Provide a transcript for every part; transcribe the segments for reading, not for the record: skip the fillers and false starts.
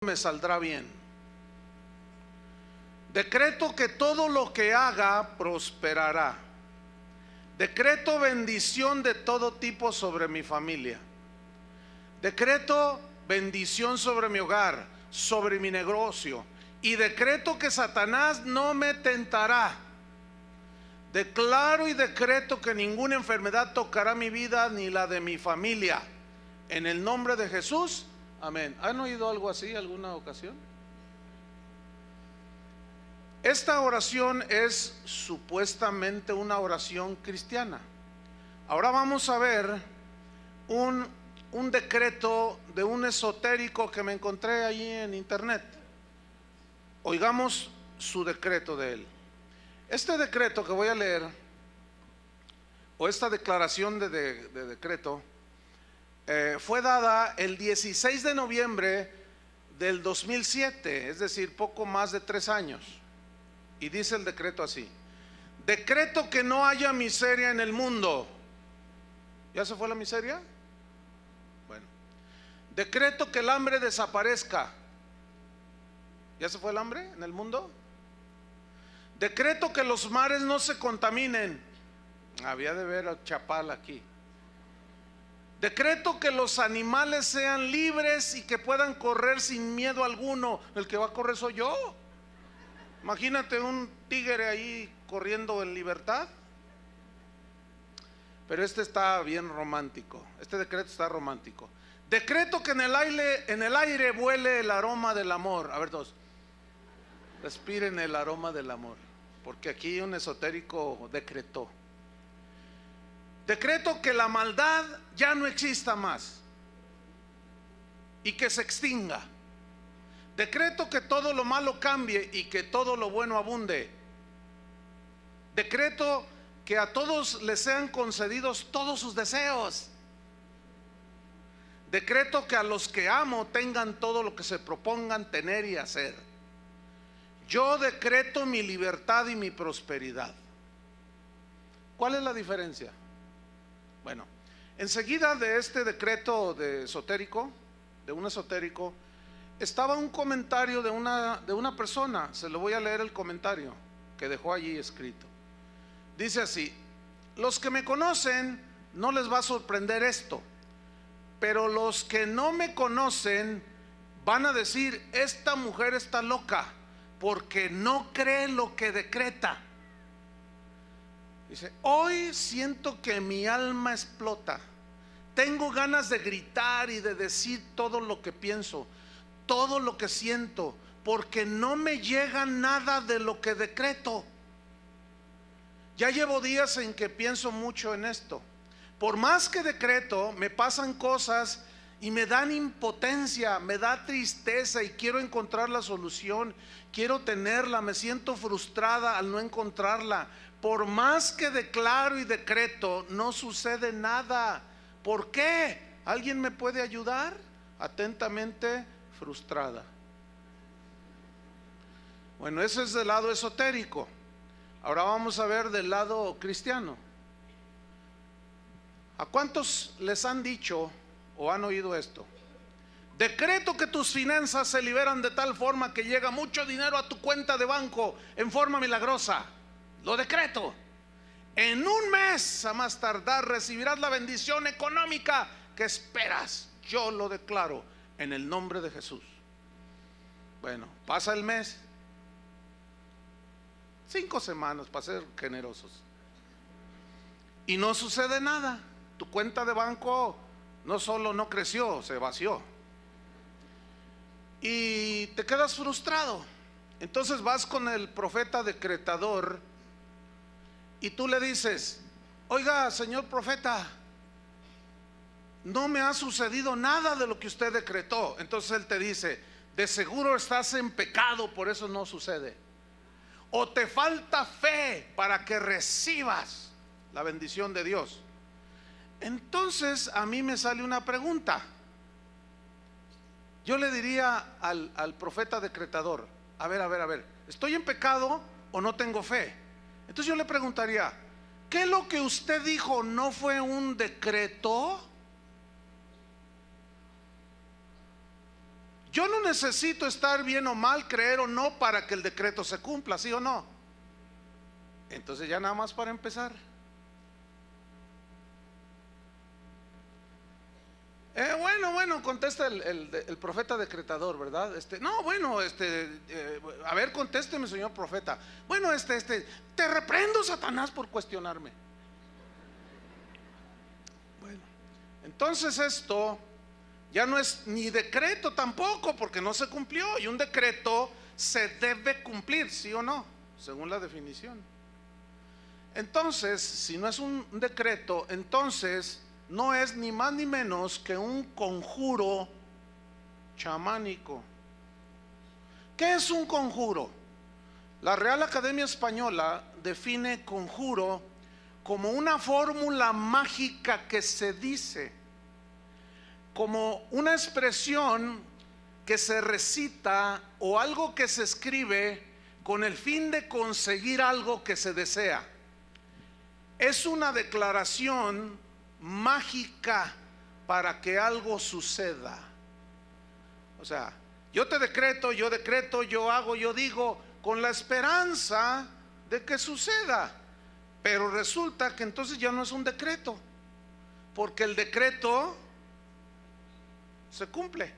me saldrá bien. Decreto que todo lo que haga prosperará. Decreto bendición de todo tipo sobre mi familia. Decreto bendición sobre mi hogar, sobre mi negocio. Y decreto que Satanás no me tentará. Declaro y decreto que ninguna enfermedad tocará mi vida ni la de mi familia. En el nombre de Jesús, amén. ¿Han oído algo así alguna ocasión? Esta oración es supuestamente una oración cristiana. Ahora vamos a ver un decreto de un esotérico que me encontré allí en internet. Oigamos su decreto de él. Este decreto que voy a leer, o esta declaración de decreto, fue dada el 16 de noviembre del 2007, es decir, poco más de 3 años. Y dice el decreto así: decreto que no haya miseria en el mundo. ¿Ya se fue la miseria? Bueno. Decreto que el hambre desaparezca. ¿Ya se fue el hambre en el mundo? Decreto que los mares no se contaminen. Había de ver a Chapala aquí. Decreto que los animales sean libres y que puedan correr sin miedo alguno. El que va a correr soy yo. Imagínate un tigre ahí corriendo en libertad. Pero este está bien romántico. Este decreto está romántico. Decreto que en el aire vuele el aroma del amor. A ver, todos, respiren el aroma del amor, porque aquí un esotérico decretó. Decreto que la maldad ya no exista más y que se extinga. Decreto que todo lo malo cambie y que todo lo bueno abunde. Decreto que a todos les sean concedidos todos sus deseos. Decreto que a los que amo tengan todo lo que se propongan tener y hacer. Yo decreto mi libertad y mi prosperidad. ¿Cuál es la diferencia? Bueno, enseguida de este decreto de un esotérico, estaba un comentario de una persona. Se lo voy a leer el comentario que dejó allí escrito. Dice así: los que me conocen no les va a sorprender esto, pero los que no me conocen van a decir: esta mujer está loca, porque no cree lo que decreta. Dice: hoy siento que mi alma explota. Tengo ganas de gritar y de decir todo lo que pienso, todo lo que siento, porque no me llega nada de lo que decreto. Ya llevo días en que pienso mucho en esto. Por más que decreto, me pasan cosas y me dan impotencia, me da tristeza y quiero encontrar la solución, quiero tenerla, me siento frustrada al no encontrarla. Por más que declaro y decreto, no sucede nada. ¿Por qué? ¿Alguien me puede ayudar? Atentamente, frustrada. Bueno, eso es del lado esotérico. Ahora vamos a ver del lado cristiano. ¿A cuántos les han dicho o han oído esto? Decreto que tus finanzas se liberan de tal forma que llega mucho dinero a tu cuenta de banco en forma milagrosa. Lo decreto. En un mes a más tardar recibirás la bendición económica que esperas. Yo lo declaro en el nombre de Jesús. Bueno, pasa el mes, 5 semanas para ser generosos, y no sucede nada. Tu cuenta de banco no solo no creció, se vació. Y te quedas frustrado. Entonces vas con el profeta decretador y tú le dices: oiga, señor profeta, no me ha sucedido nada de lo que usted decretó. Entonces él te dice: de seguro estás en pecado, por eso no sucede. O te falta fe para que recibas la bendición de Dios. Entonces a mí me sale una pregunta. Yo le diría al profeta decretador: a ver, ¿estoy en pecado o no tengo fe? Entonces yo le preguntaría: ¿qué lo que usted dijo no fue un decreto? Yo no necesito estar bien o mal, creer o no, para que el decreto se cumpla, ¿sí o no? Entonces ya nada más para empezar. Bueno, contesta el profeta decretador, ¿verdad? No, bueno, a ver, contésteme, señor profeta. Bueno, te reprendo, Satanás, por cuestionarme. Bueno, entonces esto ya no es ni decreto tampoco, porque no se cumplió, y un decreto se debe cumplir, ¿sí o no? Según la definición. Entonces, si no es un decreto, entonces no es ni más ni menos que un conjuro chamánico. ¿Qué es un conjuro? La Real Academia Española define conjuro como una fórmula mágica que se dice, como una expresión que se recita o algo que se escribe con el fin de conseguir algo que se desea. Es una declaración mágica para que algo suceda. O sea, yo decreto, yo hago, yo digo, con la esperanza de que suceda. Pero resulta que entonces ya no es un decreto, porque el decreto se cumple.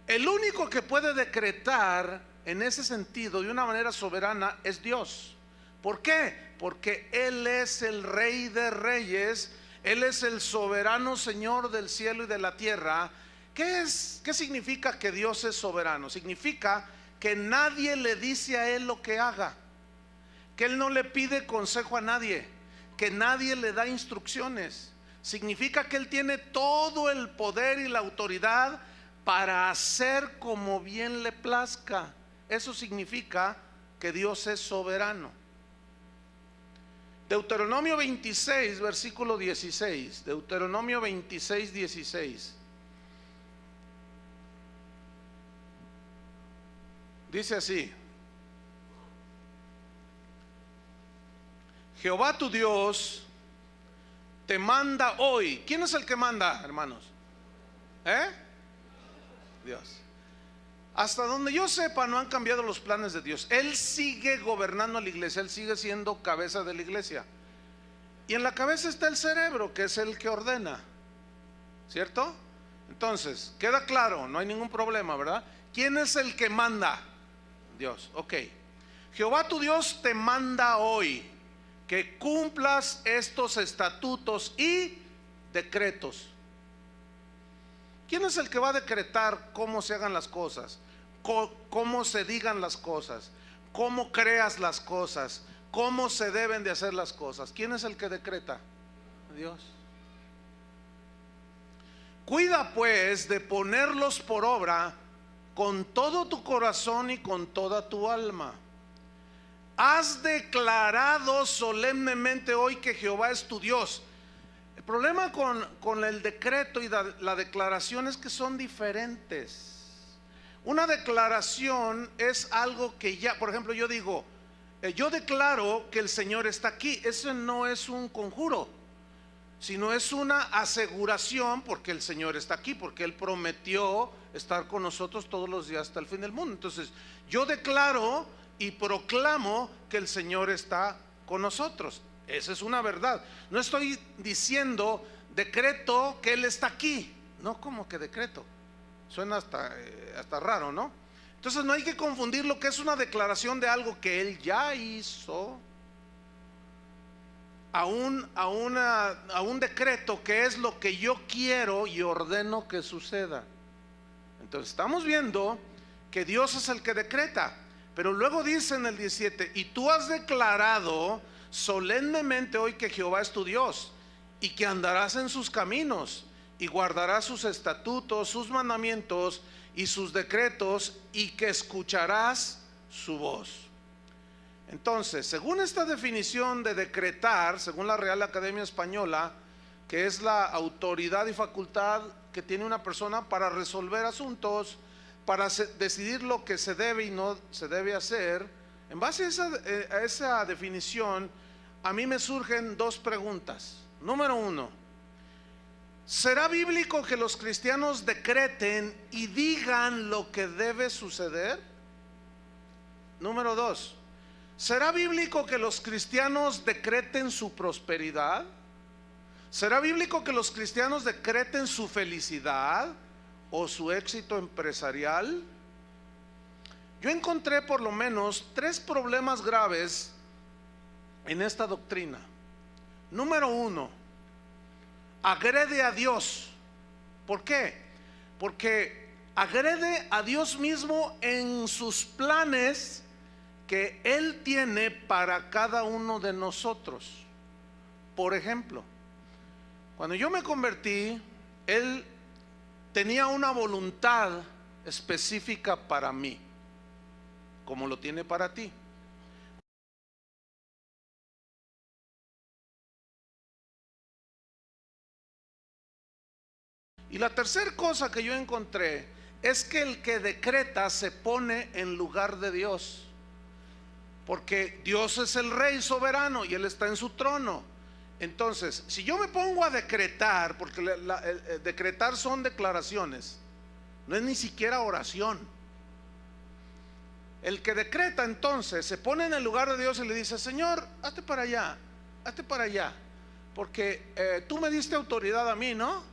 El único que puede decretar en ese sentido de una manera soberana es Dios. ¿Por qué? Porque Él es el Rey de Reyes, Él es el soberano Señor del cielo y de la tierra. ¿Qué significa que Dios es soberano? Significa que nadie le dice a Él lo que haga, que Él no le pide consejo a nadie, que nadie le da instrucciones. Significa que Él tiene todo el poder y la autoridad para hacer como bien le plazca. Eso significa que Dios es soberano. Deuteronomio 26, versículo 16. Deuteronomio 26, 16. Dice así: Jehová tu Dios te manda hoy. ¿Quién es el que manda, hermanos? Dios. Hasta donde yo sepa, no han cambiado los planes de Dios. Él sigue gobernando a la iglesia, Él sigue siendo cabeza de la iglesia. Y en la cabeza está el cerebro, que es el que ordena, ¿cierto? Entonces, queda claro, no hay ningún problema, ¿verdad? ¿Quién es el que manda? Dios, ok. Jehová tu Dios te manda hoy que cumplas estos estatutos y decretos. ¿Quién es el que va a decretar cómo se hagan las cosas? Cómo se digan las cosas, cómo creas las cosas, cómo se deben de hacer las cosas. ¿Quién es el que decreta? Dios. Cuida pues de ponerlos por obra con todo tu corazón y con toda tu alma. Has declarado solemnemente hoy que Jehová es tu Dios. El problema con el decreto y la declaración es que son diferentes. Una declaración es algo que ya, por ejemplo, yo digo, yo declaro que el Señor está aquí. Eso no es un conjuro, sino es una aseguración, porque el Señor está aquí, porque Él prometió estar con nosotros todos los días hasta el fin del mundo. Entonces, yo declaro y proclamo que el Señor está con nosotros. Esa es una verdad. No estoy diciendo decreto que Él está aquí. No, como que decreto. Suena hasta raro, ¿no? Entonces no hay que confundir lo que es una declaración de algo que Él ya hizo a un decreto que es lo que yo quiero y ordeno que suceda. Entonces estamos viendo que Dios es el que decreta. Pero luego dice en el 17: y tú has declarado solemnemente hoy que Jehová es tu Dios, y que andarás en sus caminos, y guardarás sus estatutos, sus mandamientos y sus decretos, y que escucharás su voz. Entonces, según esta definición de decretar, según la Real Academia Española, que es la autoridad y facultad que tiene una persona para resolver asuntos, para decidir lo que se debe y no se debe hacer, en base a esa definición, a mí me surgen dos preguntas. Número uno, ¿Será bíblico que los cristianos decreten y digan lo que debe suceder? Número 2, ¿será bíblico que los cristianos decreten su prosperidad? ¿Será bíblico que los cristianos decreten su felicidad o su éxito empresarial? Yo encontré por lo menos 3 problemas graves en esta doctrina. Número 1, agrede a Dios. ¿Por qué? Porque agrede a Dios mismo en sus planes que Él tiene para cada uno de nosotros. Por ejemplo, cuando yo me convertí, Él tenía una voluntad específica para mí, como lo tiene para ti. Y la tercera cosa que yo encontré es que el que decreta se pone en lugar de Dios, porque Dios es el rey soberano y Él está en su trono. Entonces, si yo me pongo a decretar, porque decretar son declaraciones, no es ni siquiera oración. El que decreta entonces se pone en el lugar de Dios y le dice: Señor, hazte para allá, porque tú me diste autoridad a mí, ¿no?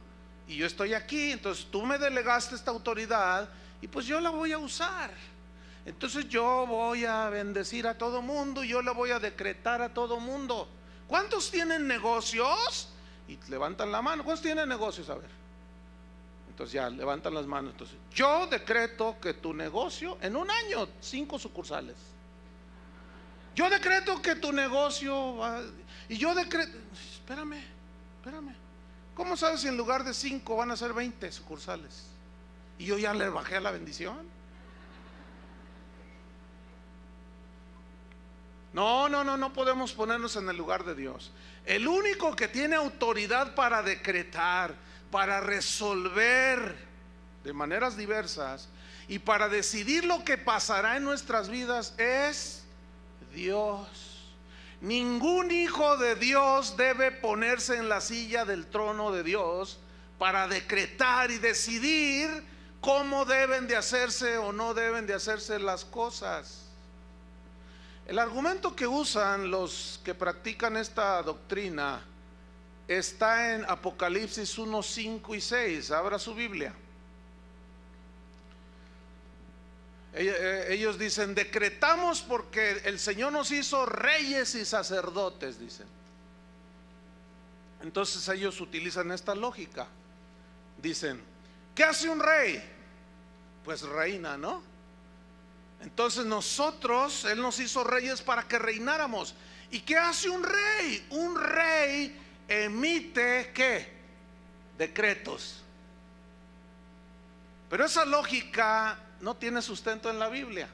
Y yo estoy aquí, entonces tú me delegaste esta autoridad y pues yo la voy a usar. Entonces yo voy a bendecir a todo mundo y yo la voy a decretar a todo mundo. ¿Cuántos tienen negocios? Y levantan la mano. ¿Cuántos tienen negocios? A ver. Entonces ya levantan las manos. Entonces, yo decreto que tu negocio en un año 5 sucursales. Yo decreto que tu negocio va, y yo decreto. Espérame. ¿Cómo sabes si en lugar de 5 van a ser 20 sucursales? Y yo ya le bajé a la bendición. No podemos ponernos en el lugar de Dios. El único que tiene autoridad para decretar, para resolver de maneras diversas y para decidir lo que pasará en nuestras vidas es Dios. Ningún hijo de Dios debe ponerse en la silla del trono de Dios para decretar y decidir cómo deben de hacerse o no deben de hacerse las cosas. El argumento que usan los que practican esta doctrina está en Apocalipsis 1, 5 y 6. Abra su Biblia. Ellos dicen: decretamos porque el Señor nos hizo reyes y sacerdotes, dicen. Entonces ellos utilizan esta lógica. Dicen: ¿qué hace un rey? Pues reina, ¿no? Entonces nosotros, Él nos hizo reyes para que reináramos. ¿Y qué hace un rey? Un rey emite ¿qué? Decretos. Pero esa lógica no tiene sustento en la Biblia.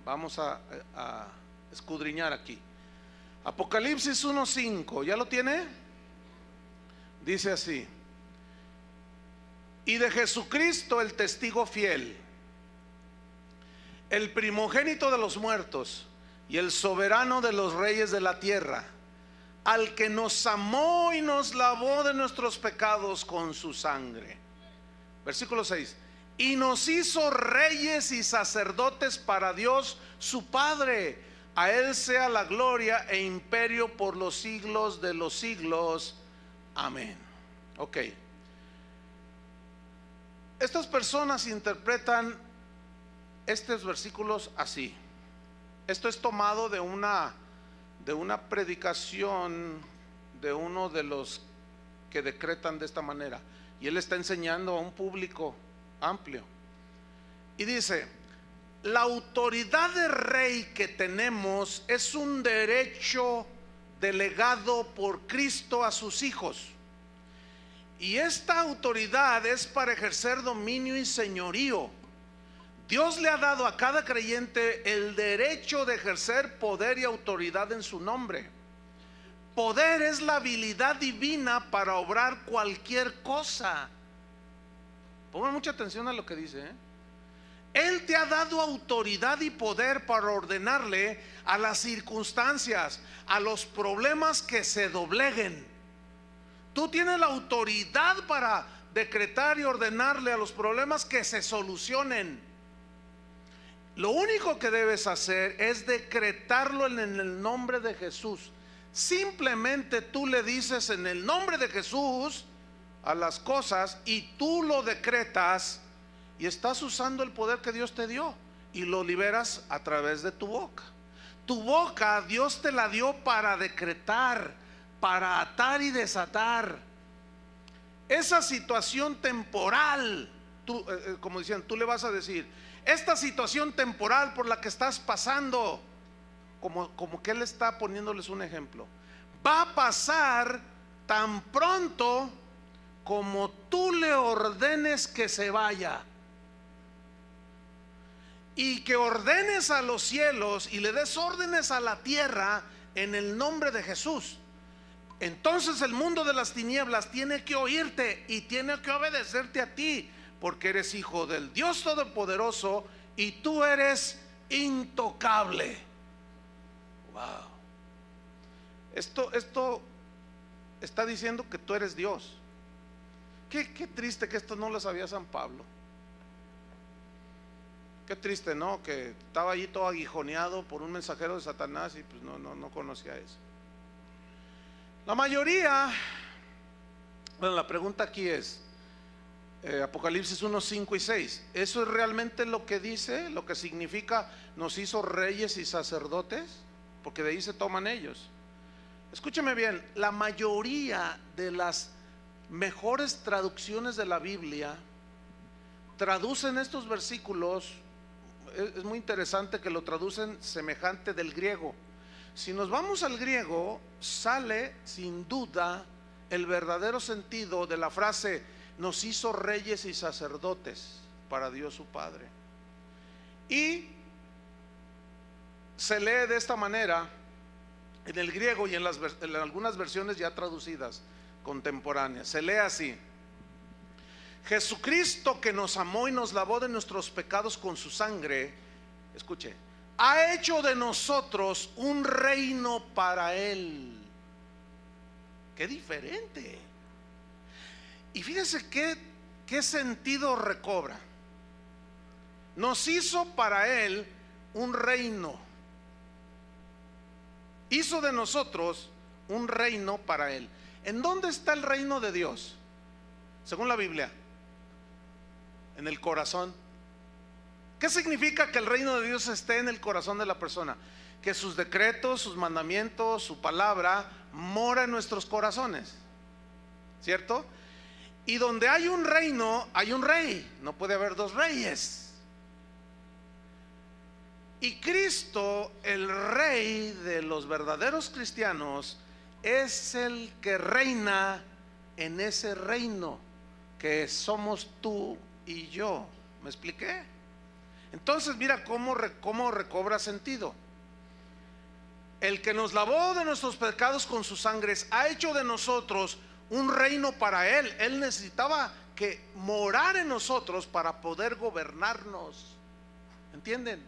Vamos a escudriñar aquí. Apocalipsis 1:5, ¿ya lo tiene? Dice así: y de Jesucristo, el testigo fiel, el primogénito de los muertos y el soberano de los reyes de la tierra, al que nos amó y nos lavó de nuestros pecados con su sangre. Versículo 6: y nos hizo reyes y sacerdotes para Dios su Padre. A Él sea la gloria e imperio por los siglos de los siglos. Amén. Ok. Estas personas interpretan estos versículos así. Esto es tomado de una predicación de uno de los que decretan de esta manera, y él está enseñando a un público amplio y dice: la autoridad de rey que tenemos es un derecho delegado por Cristo a sus hijos, y esta autoridad es para ejercer dominio y señorío. Dios le ha dado a cada creyente el derecho de ejercer poder y autoridad en su nombre. Poder es la habilidad divina para obrar cualquier cosa. Pongan mucha atención a lo que dice, ¿eh? Él te ha dado autoridad y poder para ordenarle a las circunstancias, a los problemas, que se dobleguen. Tú tienes la autoridad para decretar y ordenarle a los problemas que se solucionen. Lo único que debes hacer es decretarlo en el nombre de Jesús. Simplemente tú le dices en el nombre de Jesús a las cosas y tú lo decretas, y estás usando el poder que Dios te dio y lo liberas a través de tu boca. Tu boca Dios te la dio para decretar, para atar y desatar. Esa situación temporal, tú, como decían, tú le vas a decir: esta situación temporal por la que estás pasando, como que él está poniéndoles un ejemplo, va a pasar tan pronto como tú le ordenes que se vaya, y que ordenes a los cielos y le des órdenes a la tierra en el nombre de Jesús. Entonces el mundo de las tinieblas tiene que oírte y tiene que obedecerte a ti, porque eres hijo del Dios Todopoderoso y tú eres intocable. Wow. Esto está diciendo que tú eres Dios. Qué triste que esto no lo sabía San Pablo. Qué triste, ¿no? Que estaba allí todo aguijoneado por un mensajero de Satanás y pues no conocía eso. La mayoría, bueno, la pregunta aquí es, Apocalipsis 1, 5 y 6, ¿eso es realmente lo que dice, lo que significa nos hizo reyes y sacerdotes? Porque de ahí se toman ellos. Escúcheme bien, la mayoría de las mejores traducciones de la Biblia traducen estos versículos. Es muy interesante que lo traducen semejante del griego. Si nos vamos al griego, sale sin duda el verdadero sentido de la frase nos hizo reyes y sacerdotes para Dios su Padre. Y se lee de esta manera en el griego y en algunas versiones ya traducidas contemporáneas. Se lee así: Jesucristo, que nos amó y nos lavó de nuestros pecados con su sangre, escuche, ha hecho de nosotros un reino para Él. Qué diferente. Y fíjese qué sentido recobra. Nos hizo para Él un reino. Hizo de nosotros un reino para Él. ¿En dónde está el reino de Dios? Según la Biblia, en el corazón. ¿Qué significa que el reino de Dios esté en el corazón de la persona? Que sus decretos, sus mandamientos, su palabra mora en nuestros corazones, ¿cierto? Y donde hay un reino, hay un rey. No puede haber dos reyes. Y Cristo, el rey de los verdaderos cristianos, es el que reina en ese reino que somos tú y yo. ¿Me expliqué? Entonces mira cómo recobra sentido. El que nos lavó de nuestros pecados con sus sangres ha hecho de nosotros un reino para Él. Él necesitaba que morar en nosotros para poder gobernarnos. ¿Entienden?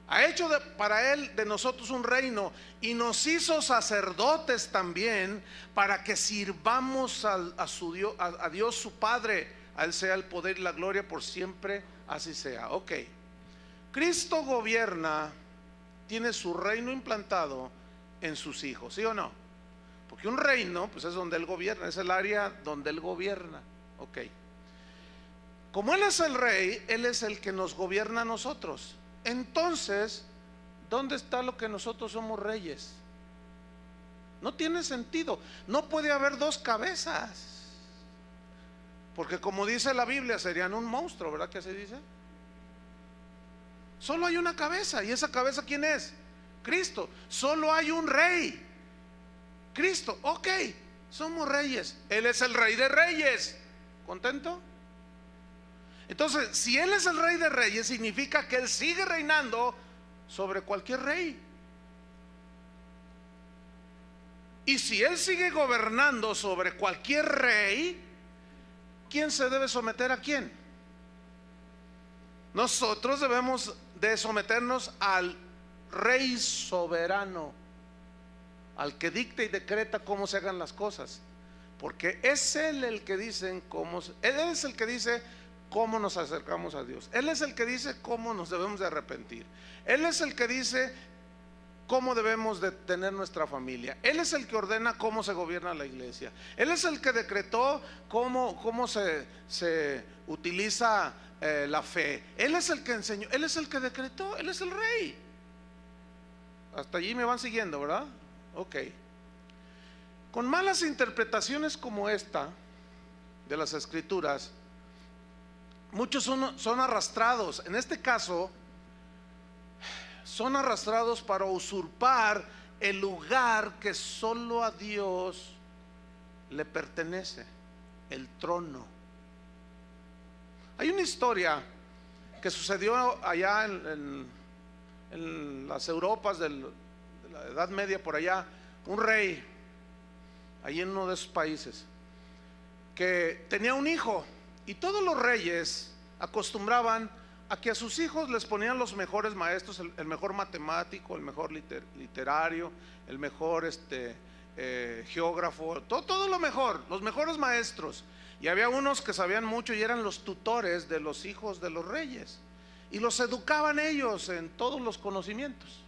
Ha hecho para Él de nosotros un reino y nos hizo sacerdotes también para que sirvamos a Dios su Padre. A Él sea el poder y la gloria por siempre, así sea. Ok, Cristo gobierna, tiene su reino implantado en sus hijos, ¿sí o no? Porque un reino pues es donde Él gobierna, es el área donde Él gobierna. Ok, como Él es el rey, Él es el que nos gobierna a nosotros. Entonces, ¿dónde está lo que nosotros somos reyes? No tiene sentido. No puede haber dos cabezas, porque como dice la Biblia serían un monstruo, ¿verdad que así dice? Solo hay una cabeza, y esa cabeza ¿quién es? Cristo. Solo hay un rey, Cristo. Ok, somos reyes. Él es el rey de reyes. ¿Contento? Entonces, si Él es el rey de reyes, significa que Él sigue reinando sobre cualquier rey. Y si Él sigue gobernando sobre cualquier rey, ¿quién se debe someter a quién? Nosotros debemos de someternos al rey soberano, al que dicta y decreta cómo se hagan las cosas. porque es Él el que dice Él es el que dice cómo nos acercamos a Dios. Él es el que dice cómo nos debemos de arrepentir. Él es el que dice cómo debemos de tener nuestra familia. Él es el que ordena cómo se gobierna la iglesia. Él es el que decretó cómo se utiliza la fe. Él es el que enseñó, Él es el que decretó, Él es el rey. Hasta allí me van siguiendo, ¿verdad? Ok. Con malas interpretaciones como esta de las escrituras, muchos son arrastrados. En este caso, son arrastrados para usurpar el lugar que solo a Dios le pertenece, el trono. Hay una historia que sucedió allá en las Europas de la Edad Media, por allá, un rey, allí en uno de esos países, que tenía un hijo, y todos los reyes acostumbraban a que a sus hijos les ponían los mejores maestros, el mejor matemático, el mejor literario, el mejor geógrafo, todo lo mejor, los mejores maestros. Y había unos que sabían mucho y eran los tutores de los hijos de los reyes, y los educaban ellos en todos los conocimientos.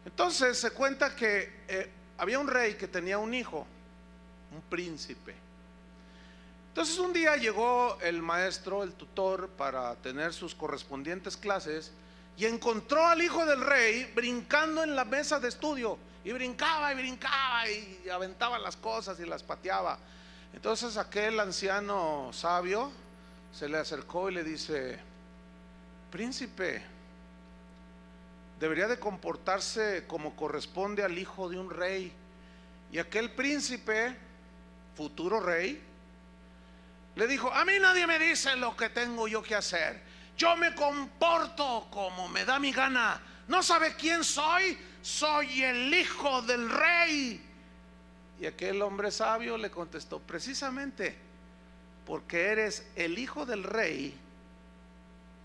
Entonces se cuenta que había un rey que tenía un hijo, un príncipe. Entonces un día llegó el maestro, el tutor, para tener sus correspondientes clases, y encontró al hijo del rey brincando en la mesa de estudio, y brincaba y aventaba las cosas y las pateaba. Entonces aquel anciano sabio se le acercó y le dice: príncipe, debería de comportarse como corresponde al hijo de un rey. Y aquel príncipe, futuro rey, le dijo: a mí nadie me dice lo que tengo yo que hacer, yo me comporto como me da mi gana. ¿No sabe quién soy? Soy el hijo del rey. Y aquel hombre sabio le contestó: precisamente porque eres el hijo del rey,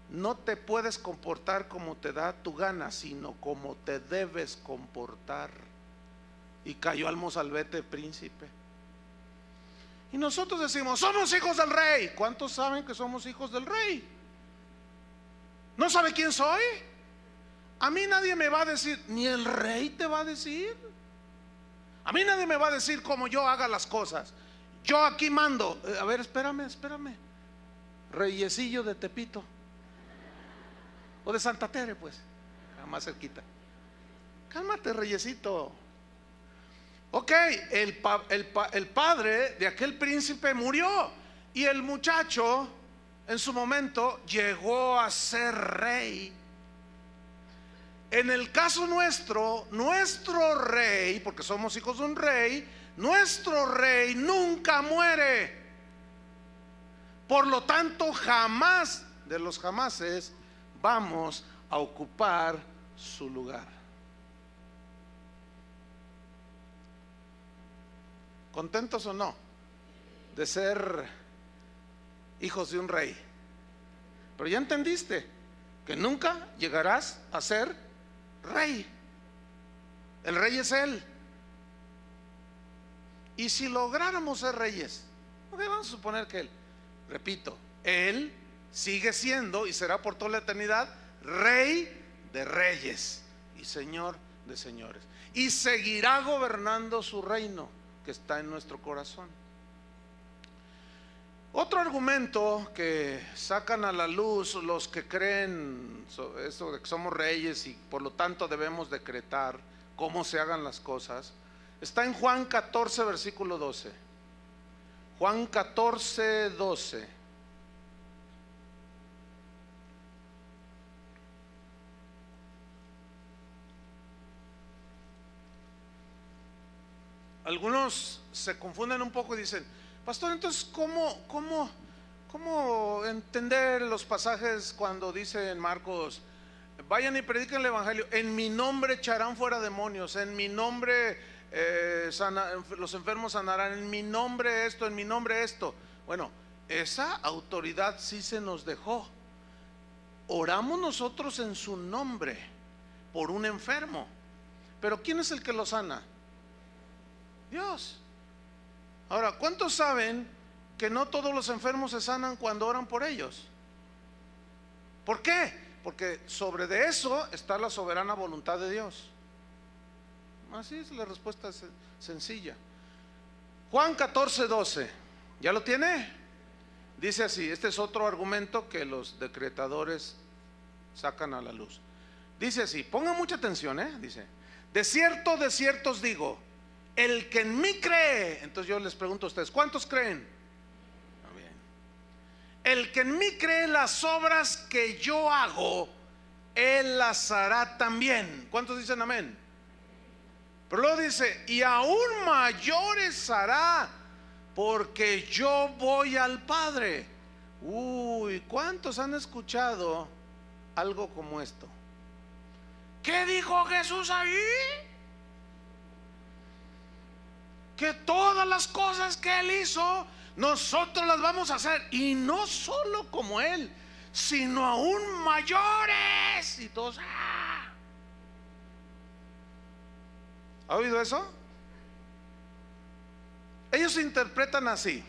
no te puedes comportar como te da tu gana, sino como te debes comportar. Y cayó al mozalbete príncipe. Y nosotros decimos: somos hijos del rey. ¿Cuántos saben que somos hijos del rey? ¿No sabe quién soy? A mí nadie me va a decir, ni el rey te va a decir. A mí nadie me va a decir cómo yo haga las cosas. Yo aquí mando. A ver, espérame. Reyesillo de Tepito, o de Santa Tere, pues, más cerquita. Cálmate, reyesito. Ok, el padre de aquel príncipe murió, y el muchacho en su momento llegó a ser rey. En el caso nuestro rey, porque somos hijos de un rey, nuestro rey nunca muere. Por lo tanto, jamás de los jamases vamos a ocupar su lugar. ¿Contentos o no de ser hijos de un rey? Pero ya entendiste que nunca llegarás a ser rey. El rey es Él. Y si lográramos ser reyes, ok, vamos a suponer que Él, repito, Él sigue siendo y será por toda la eternidad Rey de reyes y Señor de señores, y seguirá gobernando su reino que está en nuestro corazón. Otro argumento que sacan a la luz los que creen eso de que somos reyes y por lo tanto debemos decretar cómo se hagan las cosas, está en Juan 14, versículo 12. Juan 14, 12. Algunos se confunden un poco y dicen: pastor, entonces ¿cómo entender los pasajes cuando dice en Marcos: vayan y prediquen el evangelio, en mi nombre echarán fuera demonios, en mi nombre los enfermos sanarán, en mi nombre esto, en mi nombre esto? Bueno, esa autoridad sí se nos dejó. Oramos nosotros en su nombre por un enfermo, pero ¿quién es el que lo sana? Dios. Ahora, ¿cuántos saben que no todos los enfermos se sanan cuando oran por ellos? ¿Por qué? Porque sobre de eso está la soberana voluntad de Dios. Así es, la respuesta es sencilla. Juan 14:12, ¿ya lo tiene? Dice así, este es otro argumento que los decretadores sacan a la luz. Dice así, pongan mucha atención, dice, de cierto os digo, el que en mí cree. Entonces yo les pregunto a ustedes, ¿cuántos creen? Bien. El que en mí cree, las obras que yo hago, él las hará también. ¿Cuántos dicen amén? Pero luego dice, y aún mayores hará, porque yo voy al Padre. Uy, ¿cuántos han escuchado algo como esto? ¿Qué dijo Jesús ahí? Que todas las cosas que Él hizo, nosotros las vamos a hacer. Y no solo como Él, sino aún mayores. Y todos, ¡ah! ¿Ha oído eso? Ellos interpretan así: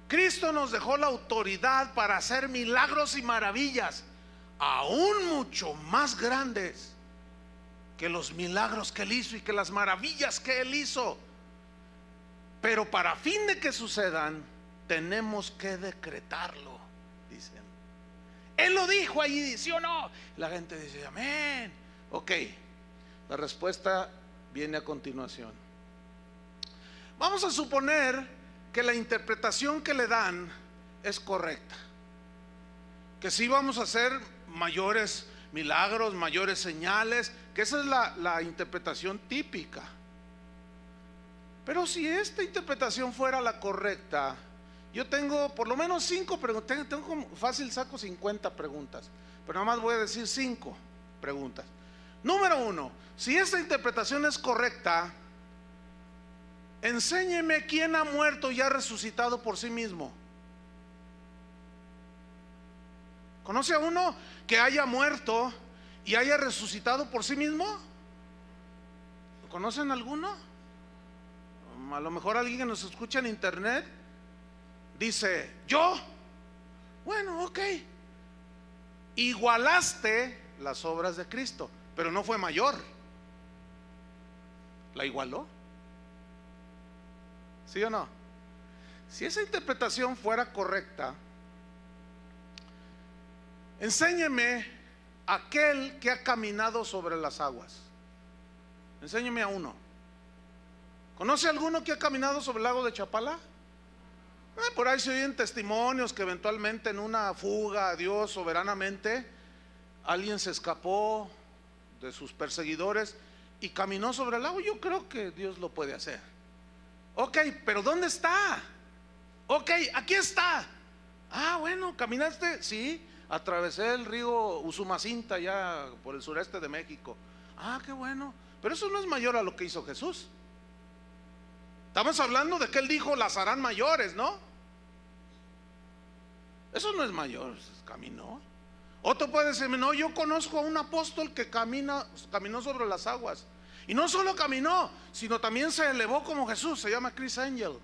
Cristo nos dejó la autoridad para hacer milagros y maravillas, aún mucho más grandes que los milagros que Él hizo y que las maravillas que Él hizo. Pero para fin de que sucedan, tenemos que decretarlo, dicen. Él lo dijo allí, ¿sí o no? La gente dice, amén. Ok, la respuesta viene a continuación. Vamos a suponer que la interpretación que le dan es correcta, que sí vamos a hacer mayores milagros, mayores señales, que esa es la interpretación típica. Pero si esta interpretación fuera la correcta, yo tengo por lo menos 5 preguntas. Tengo como fácil, saco 50 preguntas, pero nada más voy a decir 5 preguntas. Número 1, si esta interpretación es correcta, enséñeme quién ha muerto y ha resucitado por sí mismo. ¿Conoce a uno que haya muerto y haya resucitado por sí mismo? ¿Conocen alguno? A lo mejor alguien que nos escucha en internet dice, ¿yo? Bueno, ok. Igualaste las obras de Cristo, pero no fue mayor. ¿La igualó? ¿Sí o no? Si esa interpretación fuera correcta, enséñeme aquel que ha caminado sobre las aguas. Enséñeme a uno. ¿Conoce alguno que ha caminado sobre el lago de Chapala? Por ahí se oyen testimonios que eventualmente en una fuga a Dios soberanamente alguien se escapó de sus perseguidores y caminó sobre el lago. Yo creo que Dios lo puede hacer. Ok, pero ¿dónde está? Ok, aquí está. Ah, bueno, ¿caminaste? Sí, atravesé el río Usumacinta ya por el sureste de México. Ah, qué bueno. Pero eso no es mayor a lo que hizo Jesús. Estamos hablando de que Él dijo, las harán mayores, ¿no? Eso no es mayor, caminó. Otro puede decirme, no, yo conozco a un apóstol que caminó sobre las aguas. Y no solo caminó, sino también se elevó como Jesús. Se llama Chris Angel.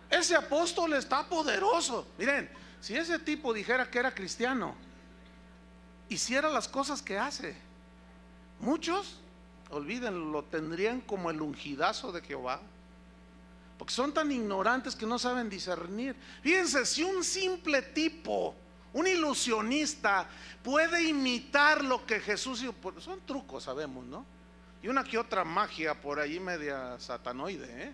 Ese apóstol está poderoso. Miren, si ese tipo dijera que era cristiano, hiciera las cosas que hace, muchos, olvídenlo, lo tendrían como el ungidazo de Jehová, porque son tan ignorantes que no saben discernir. Fíjense, si un simple tipo, un ilusionista, puede imitar lo que Jesús hizo, son trucos, sabemos, ¿no? Y una que otra magia por ahí media satanoide, ¿eh?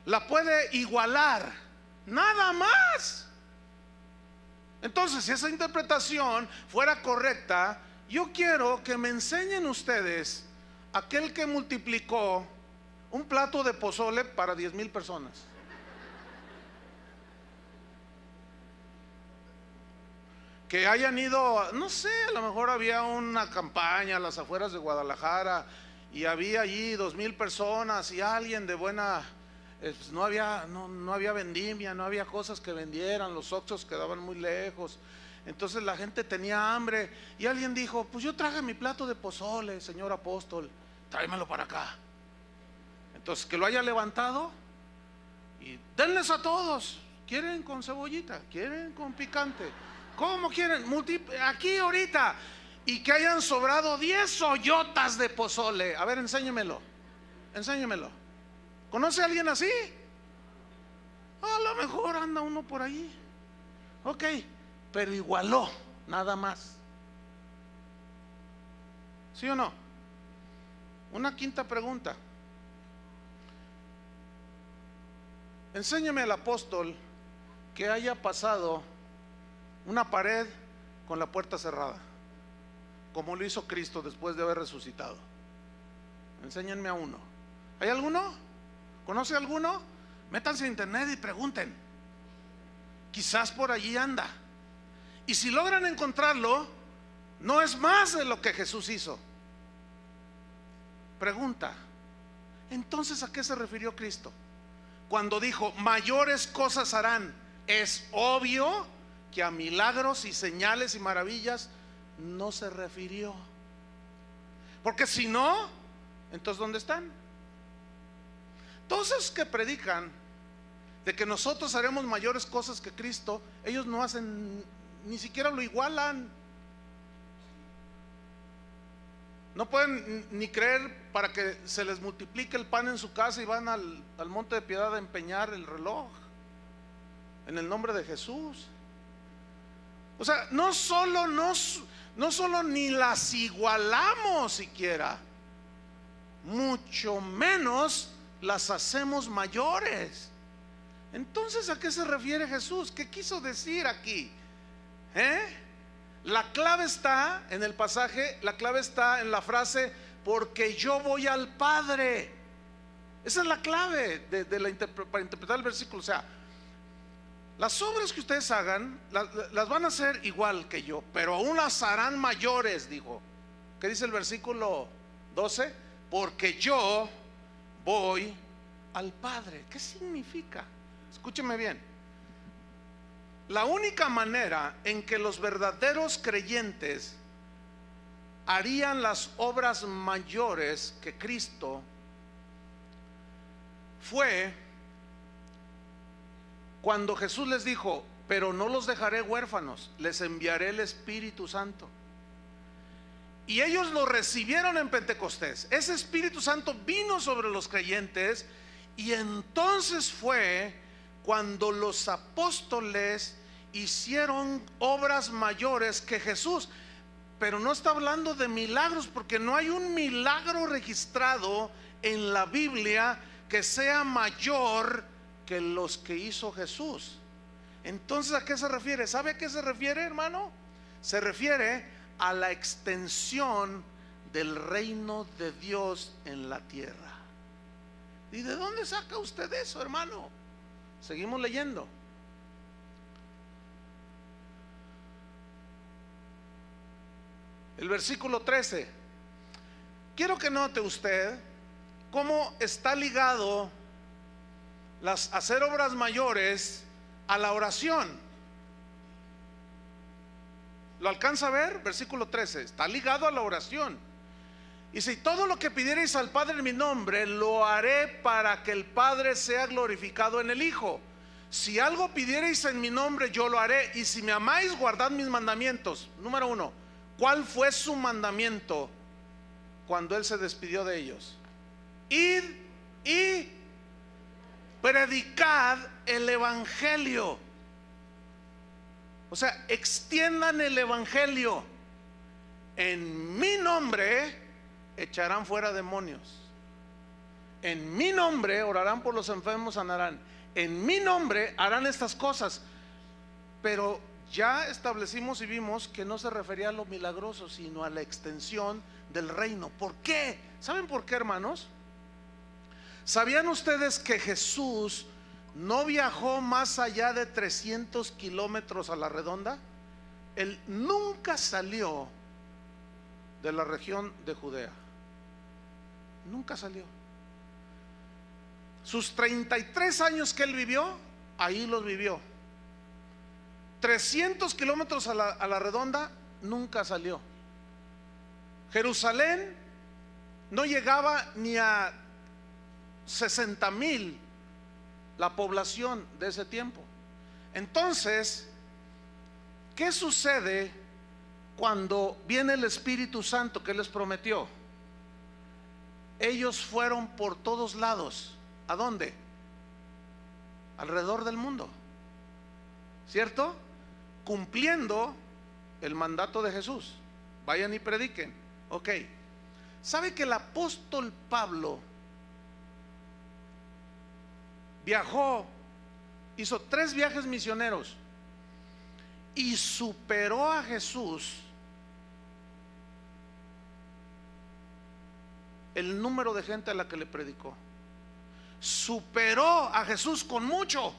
La puede igualar, nada más. Entonces, si esa interpretación fuera correcta, yo quiero que me enseñen ustedes aquel que multiplicó un plato de pozole para 10,000 personas. Que hayan ido, no sé, a lo mejor había una campaña a las afueras de Guadalajara y había allí 2,000 personas y alguien de buena, pues no había vendimia, no había cosas que vendieran, los oxxos quedaban muy lejos. Entonces la gente tenía hambre y alguien dijo: pues yo traje mi plato de pozole, señor apóstol, tráemelo para acá. Entonces que lo haya levantado y denles a todos. ¿Quieren con cebollita? ¿Quieren con picante? ¿Cómo quieren? Aquí ahorita. Y que hayan sobrado 10 ollotas de pozole. A ver, enséñemelo. ¿Conoce a alguien así? A lo mejor anda uno por ahí. Ok, pero igualó, nada más. ¿Sí o no? Una quinta pregunta. Enséñeme al apóstol que haya pasado una pared con la puerta cerrada, como lo hizo Cristo después de haber resucitado. Enséñenme a uno. ¿Hay alguno? ¿Conoce alguno? Métanse a internet y pregunten. Quizás por allí anda. Y si logran encontrarlo, no es más de lo que Jesús hizo. Pregunta: entonces, ¿a qué se refirió Cristo cuando dijo mayores cosas harán? Es obvio que a milagros y señales y maravillas no se refirió, porque si no, entonces ¿dónde están? Todos esos que predican de que nosotros haremos mayores cosas que Cristo, ellos no hacen, ni siquiera lo igualan. No pueden ni creer para que se les multiplique el pan en su casa y van al monte de Piedad a empeñar el reloj en el nombre de Jesús. O sea, no solo ni las igualamos siquiera, mucho menos las hacemos mayores. Entonces, ¿a qué se refiere Jesús? ¿Qué quiso decir aquí? La clave está en el pasaje, la clave está en la frase: porque yo voy al Padre. Esa es la clave para interpretar el versículo. O sea, las obras que ustedes hagan las van a hacer igual que yo, pero aún las harán mayores, dijo. ¿Qué dice el versículo 12? Porque yo voy al Padre. ¿Qué significa? Escúcheme bien. La única manera en que los verdaderos creyentes harían las obras mayores que Cristo fue cuando Jesús les dijo: pero no los dejaré huérfanos, les enviaré el Espíritu Santo. Y ellos lo recibieron en Pentecostés. Ese Espíritu Santo vino sobre los creyentes, y entonces fue cuando los apóstoles hicieron obras mayores que Jesús. Pero no está hablando de milagros, porque no hay un milagro registrado en la Biblia que sea mayor que los que hizo Jesús. Entonces, ¿a qué se refiere? ¿Sabe a qué se refiere, hermano? Se refiere a la extensión del reino de Dios en la tierra. ¿Y de dónde saca usted eso, hermano? Seguimos leyendo. El versículo 13. Quiero que note usted cómo está ligado hacer obras mayores a la oración. ¿Lo alcanza a ver? Versículo 13. Está ligado a la oración. Y si todo lo que pidierais al Padre en mi nombre, lo haré para que el Padre sea glorificado en el Hijo. Si algo pidierais en mi nombre, yo lo haré. Y si me amáis, guardad mis mandamientos. Número 1. ¿Cuál fue su mandamiento cuando Él se despidió de ellos? Id y predicad el Evangelio. O sea, extiendan el Evangelio. En mi nombre echarán fuera demonios. En mi nombre orarán por los enfermos, sanarán. En mi nombre harán estas cosas. Pero ya establecimos y vimos que no se refería a lo milagroso, sino a la extensión del reino. ¿Por qué? ¿Saben por qué, hermanos? ¿Sabían ustedes que Jesús no viajó más allá de 300 kilómetros a la redonda? Él nunca salió de la región de Judea. Nunca salió. Sus 33 años que Él vivió, ahí los vivió. 300 kilómetros a la redonda, nunca salió. Jerusalén no llegaba ni a 60,000 la población de ese tiempo. Entonces, ¿qué sucede cuando viene el Espíritu Santo que les prometió? Ellos fueron por todos lados. ¿A dónde? Alrededor del mundo, ¿cierto? Cumpliendo el mandato de Jesús. Vayan y prediquen. Ok. ¿Sabe que el apóstol Pablo viajó, hizo 3 viajes misioneros y superó a Jesús el número de gente a la que le predicó? Superó a Jesús con mucho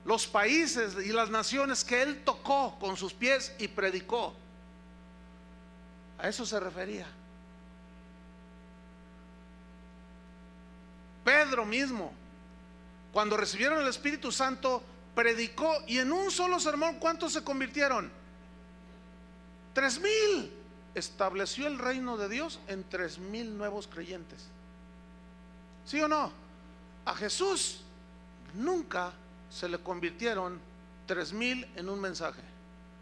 los países y las naciones que él tocó con sus pies y predicó. A eso se refería. Pedro mismo, cuando recibieron el Espíritu Santo, predicó, y en un solo sermón, ¿cuántos se convirtieron? 3,000. Estableció el reino de Dios en 3,000 nuevos creyentes. ¿Sí o no? A Jesús nunca se le convirtieron 3,000 en un mensaje.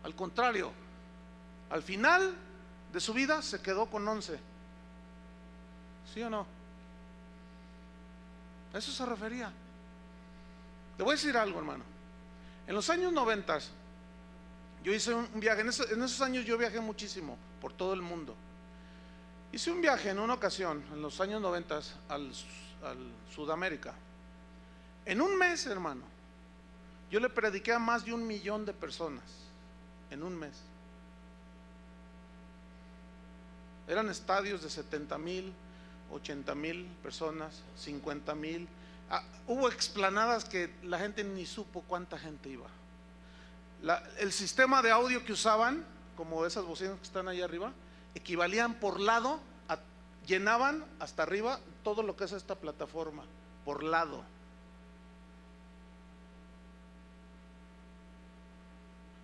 Al contrario, al final de su vida se quedó con 11. ¿Sí o no? A eso se refería. Le voy a decir algo, hermano. En los años 90 yo hice un viaje. En esos años yo viajé muchísimo por todo el mundo. Hice un viaje en una ocasión, en los años 90, al Sudamérica. En un mes, hermano, yo le prediqué a más de 1,000,000 de personas. En un mes. Eran estadios de 70,000, 80,000 personas, 50,000. Hubo explanadas que la gente ni supo cuánta gente iba. El sistema de audio que usaban, como esas bocinas que están ahí arriba, equivalían por lado, llenaban hasta arriba todo lo que es esta plataforma, por lado.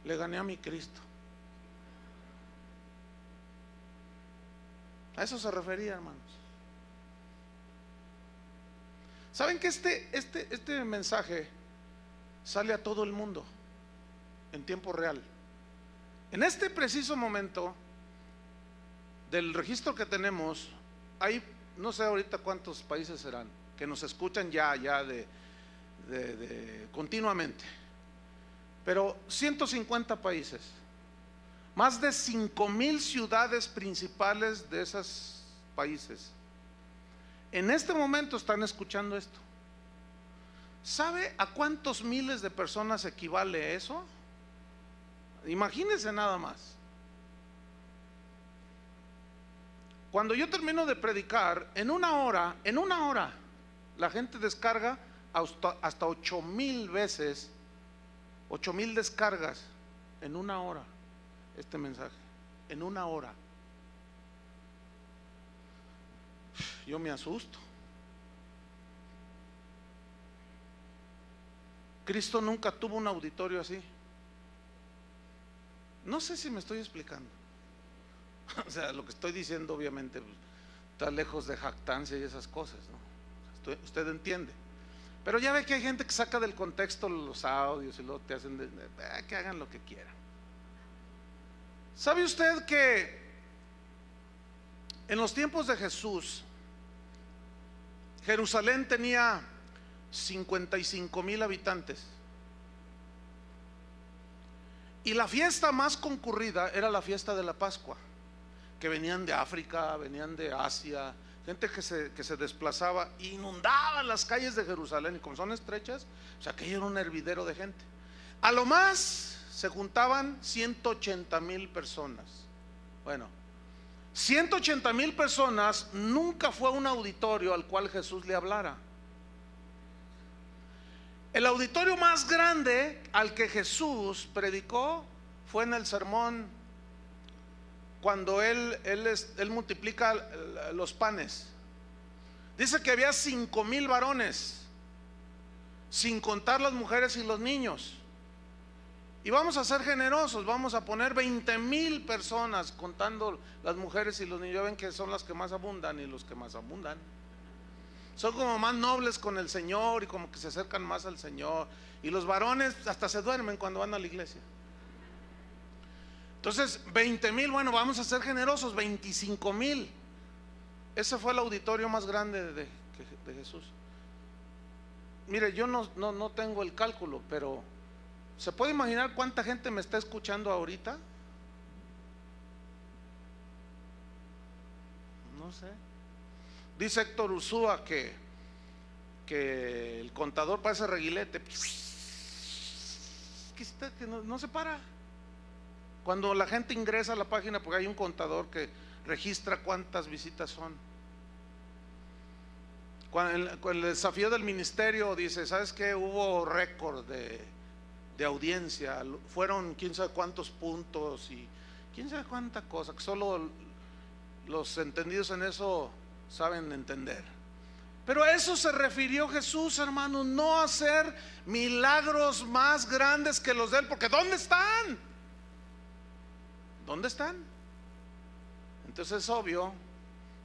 Le gané a mi Cristo. A eso se refería, hermanos. ¿Saben que este mensaje sale a todo el mundo en tiempo real? En este preciso momento del registro que tenemos, hay, no sé ahorita cuántos países serán, que nos escuchan ya continuamente, pero 150 países, más de 5,000 ciudades principales de esos países. En este momento están escuchando esto. ¿Sabe a cuántos miles de personas equivale eso? Imagínense nada más. Cuando yo termino de predicar, en una hora, la gente descarga hasta 8,000 veces, 8,000 descargas en una hora este mensaje. En una hora. Yo me asusto. Cristo nunca tuvo un auditorio así. No sé si me estoy explicando. O sea, lo que estoy diciendo obviamente está lejos de jactancia y esas cosas, ¿no? Usted entiende. Pero ya ve que hay gente que saca del contexto los audios y luego te hacen que hagan lo que quieran. ¿Sabe usted que en los tiempos de Jesús, Jerusalén tenía 55,000 habitantes? Y la fiesta más concurrida era la fiesta de la Pascua, que venían de África, venían de Asia, gente que se desplazaba, inundaban las calles de Jerusalén, y como son estrechas, o sea, aquello era un hervidero de gente. A lo más se juntaban 180,000 personas. Bueno, 180,000 personas nunca fue un auditorio al cual Jesús le hablara. El auditorio más grande al que Jesús predicó fue en el sermón, cuando él multiplica los panes. Dice que había 5,000 varones, sin contar las mujeres y los niños. Y vamos a ser generosos, vamos a poner 20,000 personas, contando las mujeres y los niños. Ya ven que son las que más abundan, y los que más abundan son como más nobles con el Señor y como que se acercan más al Señor. Y los varones hasta se duermen cuando van a la iglesia. Entonces 20,000, bueno, vamos a ser generosos, 25,000. Ese fue el auditorio más grande de Jesús. Mire, yo no tengo el cálculo, pero ¿se puede imaginar cuánta gente me está escuchando ahorita? No sé. Dice Héctor Ursúa que el contador parece reguilete, que no se para. Cuando la gente ingresa a la página, porque hay un contador que registra cuántas visitas son. Con el desafío del ministerio dice, ¿sabes qué? Hubo récord de audiencia, fueron quién sabe cuántos puntos y quién sabe cuánta cosa, que solo los entendidos en eso saben entender. Pero a eso se refirió Jesús, hermano, no hacer milagros más grandes que los de él, porque ¿dónde están? ¿Dónde están? Entonces es obvio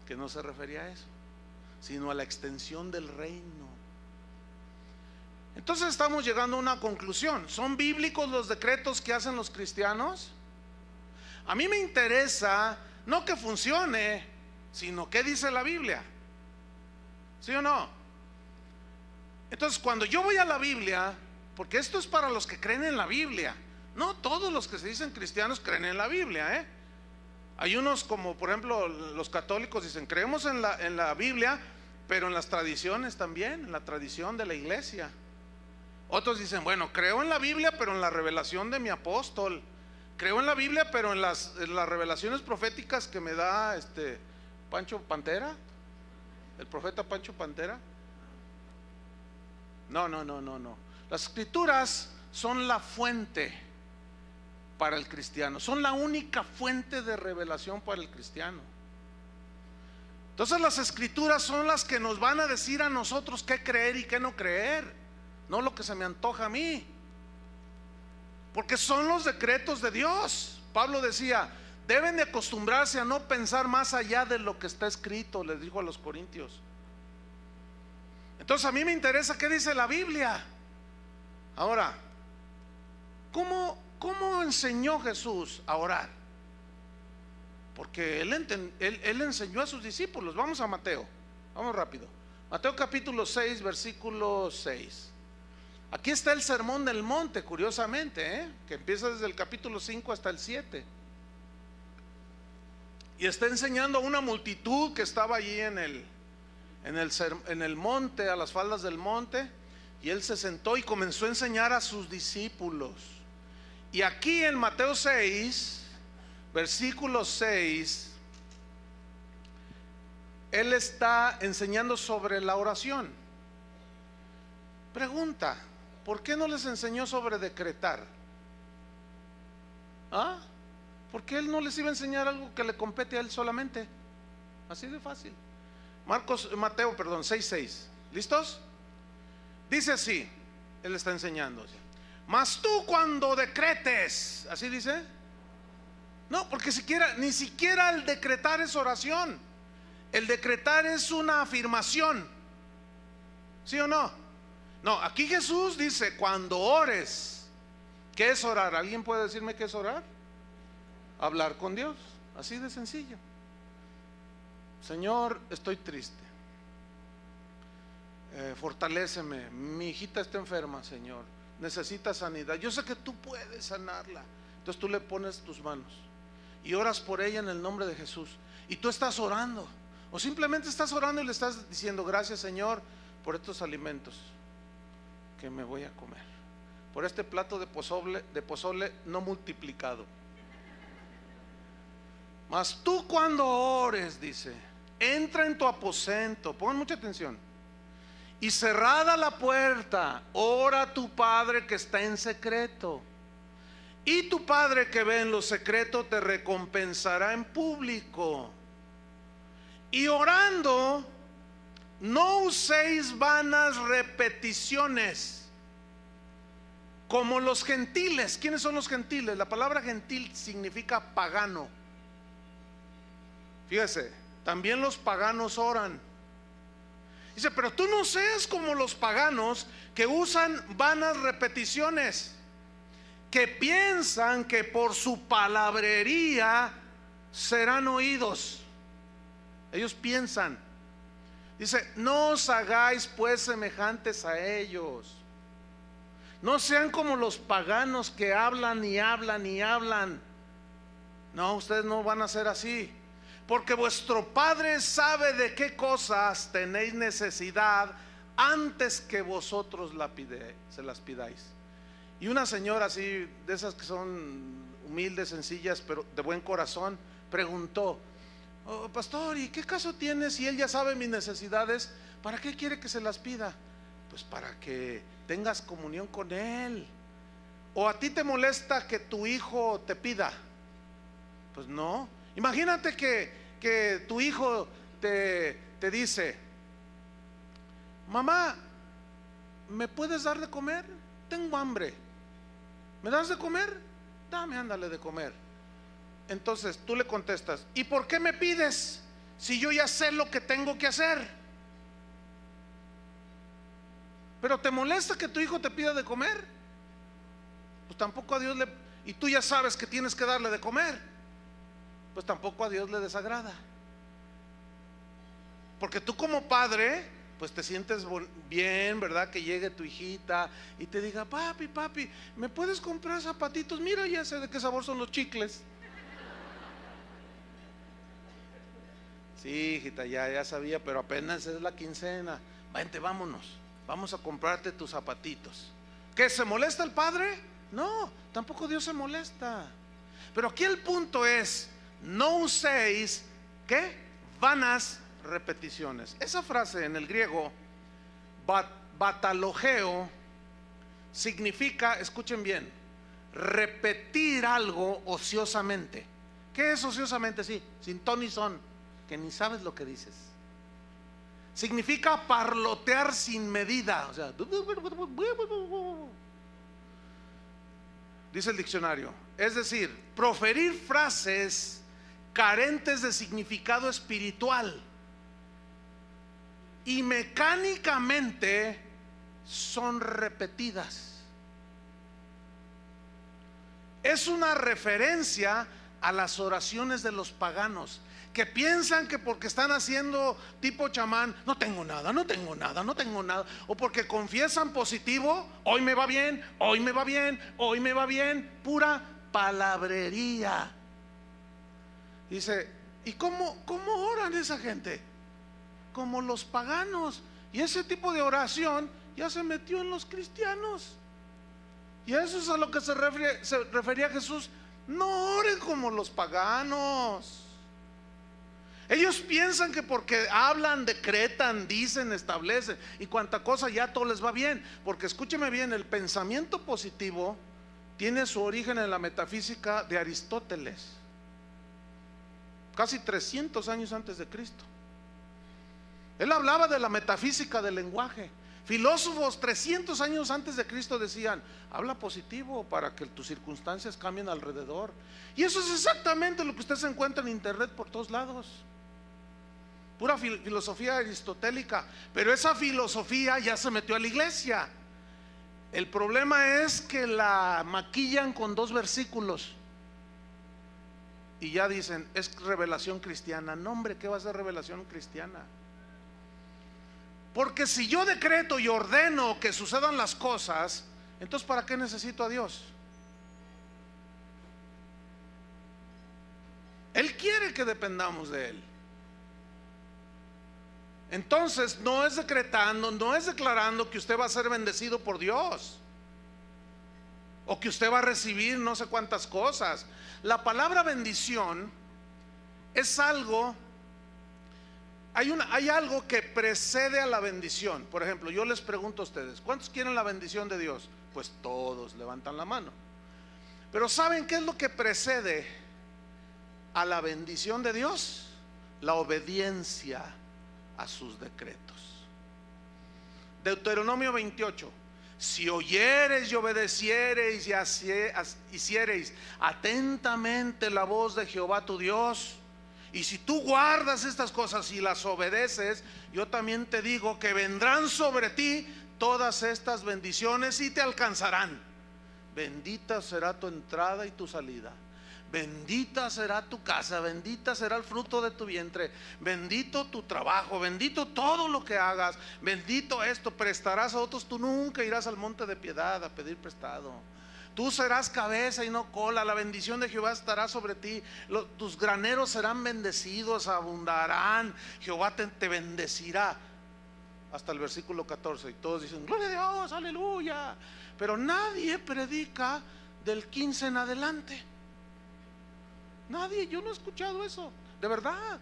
que no se refería a eso, sino a la extensión del reino. Entonces estamos llegando a una conclusión. ¿Son bíblicos los decretos que hacen los cristianos? A mí me interesa no que funcione, sino qué dice la Biblia. ¿Sí o no? Entonces cuando yo voy a la Biblia, porque esto es para los que creen en la Biblia, no todos los que se dicen cristianos creen en la Biblia, ¿eh? Hay unos, como por ejemplo los católicos, dicen creemos en la Biblia, pero en las tradiciones también, en la tradición de la iglesia. Otros dicen, bueno, creo en la Biblia, pero en la revelación de mi apóstol. Creo en la Biblia, pero en las revelaciones proféticas que me da Pancho Pantera, el profeta Pancho Pantera. No. Las escrituras son la fuente para el cristiano, son la única fuente de revelación para el cristiano. Entonces las escrituras son las que nos van a decir a nosotros qué creer y qué no creer, no lo que se me antoja a mí, porque son los decretos de Dios. Pablo decía, deben de acostumbrarse a no pensar más allá de lo que está escrito, les dijo a los corintios. Entonces a mí me interesa qué dice la Biblia. Ahora, ¿cómo enseñó Jesús a orar? Porque él enseñó a sus discípulos. Vamos a Mateo, vamos rápido. Mateo capítulo 6, versículo 6. Aquí está el sermón del monte, curiosamente, que empieza desde el capítulo 5 hasta el 7. Y está enseñando a una multitud que estaba allí en el monte, a las faldas del monte. Y él se sentó y comenzó a enseñar a sus discípulos. Y aquí en Mateo 6, versículo 6, él está enseñando sobre la oración. Pregunta, ¿por qué no les enseñó sobre decretar? ¿Por qué él no les iba a enseñar algo que le compete a él solamente? Así de fácil. Mateo 6:6. ¿Listos? Dice así, él está enseñando. Mas tú cuando decretes, ¿así dice? No, porque ni siquiera el decretar es oración. El decretar es una afirmación. ¿Sí o no? No, aquí Jesús dice, cuando ores. ¿Qué es orar? ¿Alguien puede decirme qué es orar? Hablar con Dios, así de sencillo. Señor, estoy triste, fortaléceme, mi hijita está enferma, Señor, necesita sanidad, yo sé que tú puedes sanarla. Entonces tú le pones tus manos y oras por ella en el nombre de Jesús. Y tú estás orando, o simplemente estás orando y le estás diciendo, gracias Señor por estos alimentos que me voy a comer, por este plato de pozole no multiplicado. Mas tú cuando ores, dice, entra en tu aposento, pongan mucha atención, y cerrada la puerta, ora a tu Padre que está en secreto, y tu Padre que ve en lo secreto te recompensará en público. Y orando, no uséis vanas repeticiones. como los gentiles. ¿Quiénes son los gentiles? La palabra gentil significa pagano. Fíjese, también los paganos oran. Dice, pero tú no seas como los paganos que usan vanas repeticiones, que piensan que por su palabrería serán oídos. Ellos piensan. Dice, no os hagáis pues semejantes a ellos. No sean como los paganos que hablan y hablan y hablan. No, ustedes no van a ser así. Porque vuestro Padre sabe de qué cosas tenéis necesidad antes que vosotros se las pidáis. Y una señora así, de esas que son humildes, sencillas, pero de buen corazón, preguntó: oh, pastor, ¿y qué caso tiene si él ya sabe mis necesidades? ¿Para qué quiere que se las pida? Pues para que tengas comunión con él. ¿O a ti te molesta que tu hijo te pida? Pues no. Imagínate que tu hijo te dice: mamá, ¿me puedes dar de comer? Tengo hambre. ¿Me das de comer? Dame, ándale de comer. Entonces tú le contestas: ¿y por qué me pides si yo ya sé lo que tengo que hacer? ¿Pero te molesta que tu hijo te pida de comer? Pues tampoco a Dios y tú ya sabes que tienes que darle de comer, pues tampoco a Dios le desagrada. Porque tú como padre, pues te sientes bien, ¿verdad? Que llegue tu hijita y te diga: papi, ¿me puedes comprar zapatitos? Mira, ya sé de qué sabor son los chicles. Sí, hijita, ya sabía, pero apenas es la quincena. Vente, vámonos, vamos a comprarte tus zapatitos. ¿Qué, se molesta el padre? No, tampoco Dios se molesta. Pero aquí el punto es: no uséis, ¿qué? Vanas repeticiones. Esa frase en el griego, batalogeo, significa, escuchen bien, repetir algo ociosamente. ¿Qué es ociosamente? Sí, sin ton ni son, que ni sabes lo que dices. Significa parlotear sin medida. O sea, dice el diccionario, es decir, proferir frases carentes de significado espiritual y mecánicamente son repetidas. Es una referencia a las oraciones de los paganos, que piensan que porque están haciendo tipo chamán, no tengo nada, o porque confiesan positivo, hoy me va bien, pura palabrería. Dice, ¿y cómo oran esa gente? Como los paganos. Y ese tipo de oración ya se metió en los cristianos. Y eso es a lo que se refería Jesús. No oren como los paganos. Ellos piensan que porque hablan, decretan, dicen, establecen y cuanta cosa, ya todo les va bien. Porque escúcheme bien, el pensamiento positivo tiene su origen en la metafísica de Aristóteles, casi 300 años antes de Cristo. Él hablaba de la metafísica del lenguaje. Filósofos 300 años antes de Cristo decían: habla positivo para que tus circunstancias cambien alrededor. Y eso es exactamente lo que usted se encuentra en internet por todos lados. Pura filosofía aristotélica. Pero esa filosofía ya se metió a la iglesia. El problema es que la maquillan con 2 versículos y ya dicen: es revelación cristiana. No, hombre, ¿qué va a ser revelación cristiana? Porque si yo decreto y ordeno que sucedan las cosas, entonces ¿para qué necesito a Dios? Él quiere que dependamos de Él. Entonces no es decretando, no es declarando que usted va a ser bendecido por Dios, o que usted va a recibir no sé cuántas cosas. La palabra bendición es algo, hay algo que precede a la bendición. Por ejemplo, yo les pregunto a ustedes: ¿cuántos quieren la bendición de Dios? Pues todos levantan la mano. Pero ¿saben qué es lo que precede a la bendición de Dios? La obediencia a sus decretos. Deuteronomio 28: Si oyereis y obedeciereis y hiciereis atentamente la voz de Jehová tu Dios, y si tú guardas estas cosas y las obedeces, yo también te digo que vendrán sobre ti todas estas bendiciones y te alcanzarán. Bendita será tu entrada y tu salida. Bendita será tu casa, bendita será el fruto de tu vientre, bendito tu trabajo, bendito todo lo que hagas, bendito esto, prestarás a otros, tú nunca irás al monte de piedad a pedir prestado. Tú serás cabeza y no cola, la bendición de Jehová estará sobre ti, tus graneros serán bendecidos, abundarán, Jehová te bendecirá. Hasta el versículo 14, y todos dicen, gloria a Dios, aleluya. Pero nadie predica del 15 en adelante. Nadie, yo no he escuchado eso, de verdad.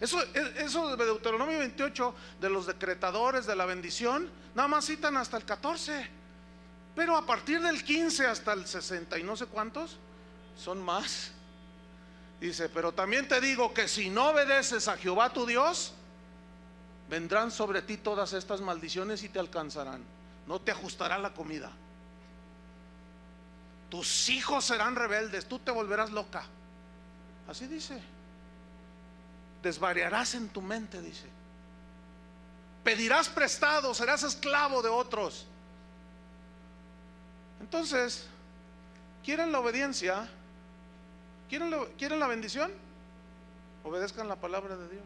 Eso de Deuteronomio 28, de los decretadores de la bendición, nada más citan hasta el 14. Pero a partir del 15 hasta el 60 y no sé cuántos, son más. Dice, pero también te digo que si no obedeces a Jehová tu Dios, vendrán sobre ti todas estas maldiciones y te alcanzarán. No te ajustará la comida. Tus hijos serán rebeldes, tú te volverás loca. Así dice. Desvariarás en tu mente, dice. Pedirás prestado, serás esclavo de otros. Entonces, ¿quieren la obediencia? ¿Quieren la bendición? Obedezcan la palabra de Dios.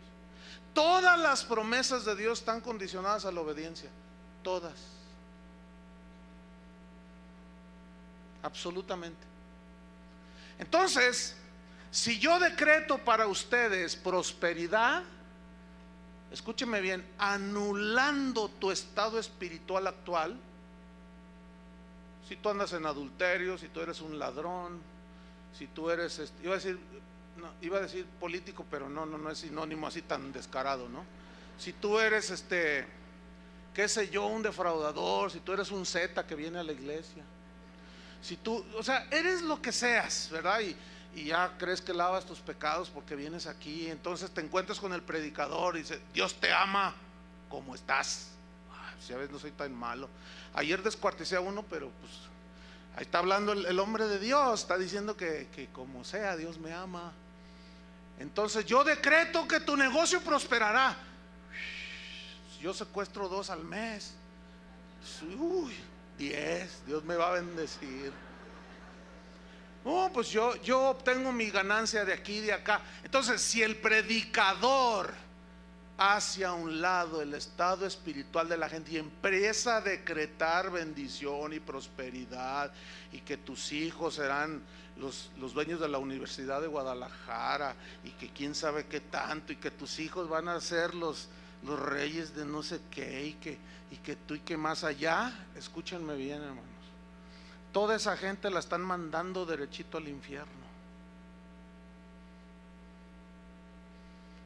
Todas las promesas de Dios están condicionadas a la obediencia. Todas. Absolutamente. Entonces, si yo decreto para ustedes prosperidad, escúcheme bien, anulando tu estado espiritual actual, si tú andas en adulterio, si tú eres un ladrón, si tú eres, iba a decir político, pero no es sinónimo así tan descarado, ¿no? Si tú eres qué sé yo, un defraudador, si tú eres un zeta que viene a la iglesia, si tú, o sea, eres lo que seas, ¿verdad? Y ya crees que lavas tus pecados porque vienes aquí, entonces te encuentras con el predicador y dice, Dios te ama como estás. Si a veces no soy tan malo. Ayer descuarticé a uno, pero pues ahí está hablando el hombre de Dios, está diciendo que como sea, Dios me ama. Entonces yo decreto que tu negocio prosperará. Yo secuestro 2 al mes. 10, Dios me va a bendecir. No, pues yo obtengo mi ganancia de aquí y de acá. Entonces, si el predicador hace a un lado el estado espiritual de la gente y empieza a decretar bendición y prosperidad, y que tus hijos serán los dueños de la Universidad de Guadalajara, y que quién sabe qué tanto, y que tus hijos van a ser los reyes de no sé qué, y que tú y que más allá, escúchenme bien, hermanos, toda esa gente la están mandando derechito al infierno.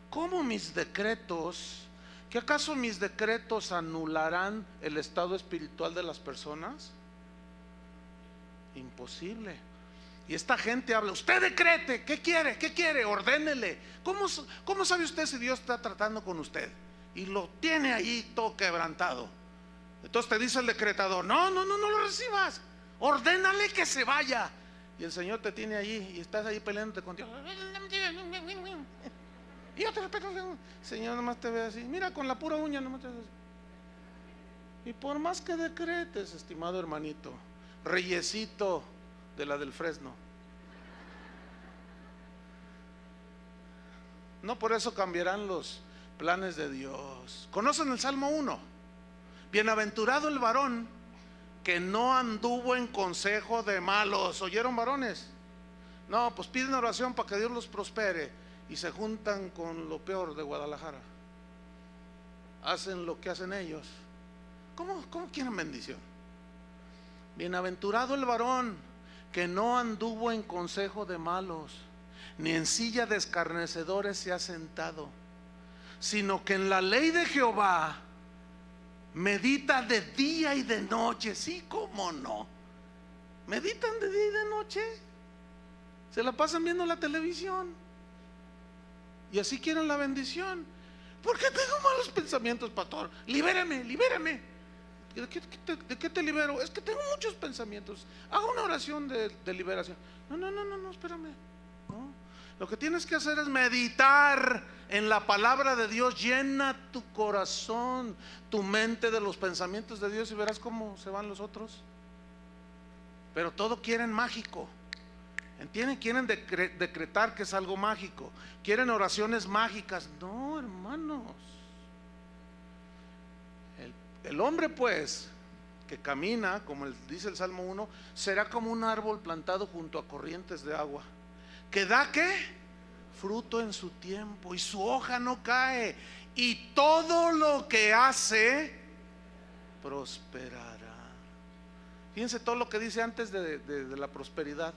¿Cómo mis decretos? ¿Que acaso mis decretos anularán el estado espiritual de las personas? Imposible. Y esta gente habla, usted decrete, ¿qué quiere? ¿Qué quiere? Ordénele. ¿Cómo sabe usted si Dios está tratando con usted? Y lo tiene ahí todo quebrantado. Entonces te dice el decretador, no lo recibas, ordénale que se vaya. Y el Señor te tiene ahí y estás ahí peleándote con Dios. Y yo te respeto, Señor, nomás te ve así, mira, con la pura uña nomás te ve así. Y por más que decretes, estimado hermanito, reyesito de la del Fresno, no por eso cambiarán los planes de Dios. ¿Conocen el Salmo 1? Bienaventurado el varón que no anduvo en consejo de malos. ¿Oyeron, varones? No, pues piden oración para que Dios los prospere y se juntan con lo peor de Guadalajara. Hacen lo que hacen ellos. ¿Cómo quieren bendición? Bienaventurado el varón que no anduvo en consejo de malos, ni en silla de escarnecedores se ha sentado, sino que en la ley de Jehová medita de día y de noche. Sí, cómo no. Meditan de día y de noche. Se la pasan viendo la televisión y así quieren la bendición. ¿Por qué tengo malos pensamientos, pastor? Libéreme. ¿De qué te libero? Es que tengo muchos pensamientos. Haga una oración de liberación. No, espérame. No. Lo que tienes que hacer es meditar en la palabra de Dios. Llena tu corazón, tu mente de los pensamientos de Dios y verás cómo se van los otros. Pero todo quieren mágico. ¿Entienden? Quieren decretar que es algo mágico. Quieren oraciones mágicas. No, hermanos. El hombre pues que camina, como dice el Salmo 1, será como un árbol plantado junto a corrientes de agua, que da ¿qué? Fruto en su tiempo, y su hoja no cae, y todo lo que hace prosperará. Fíjense todo lo que dice antes de la prosperidad.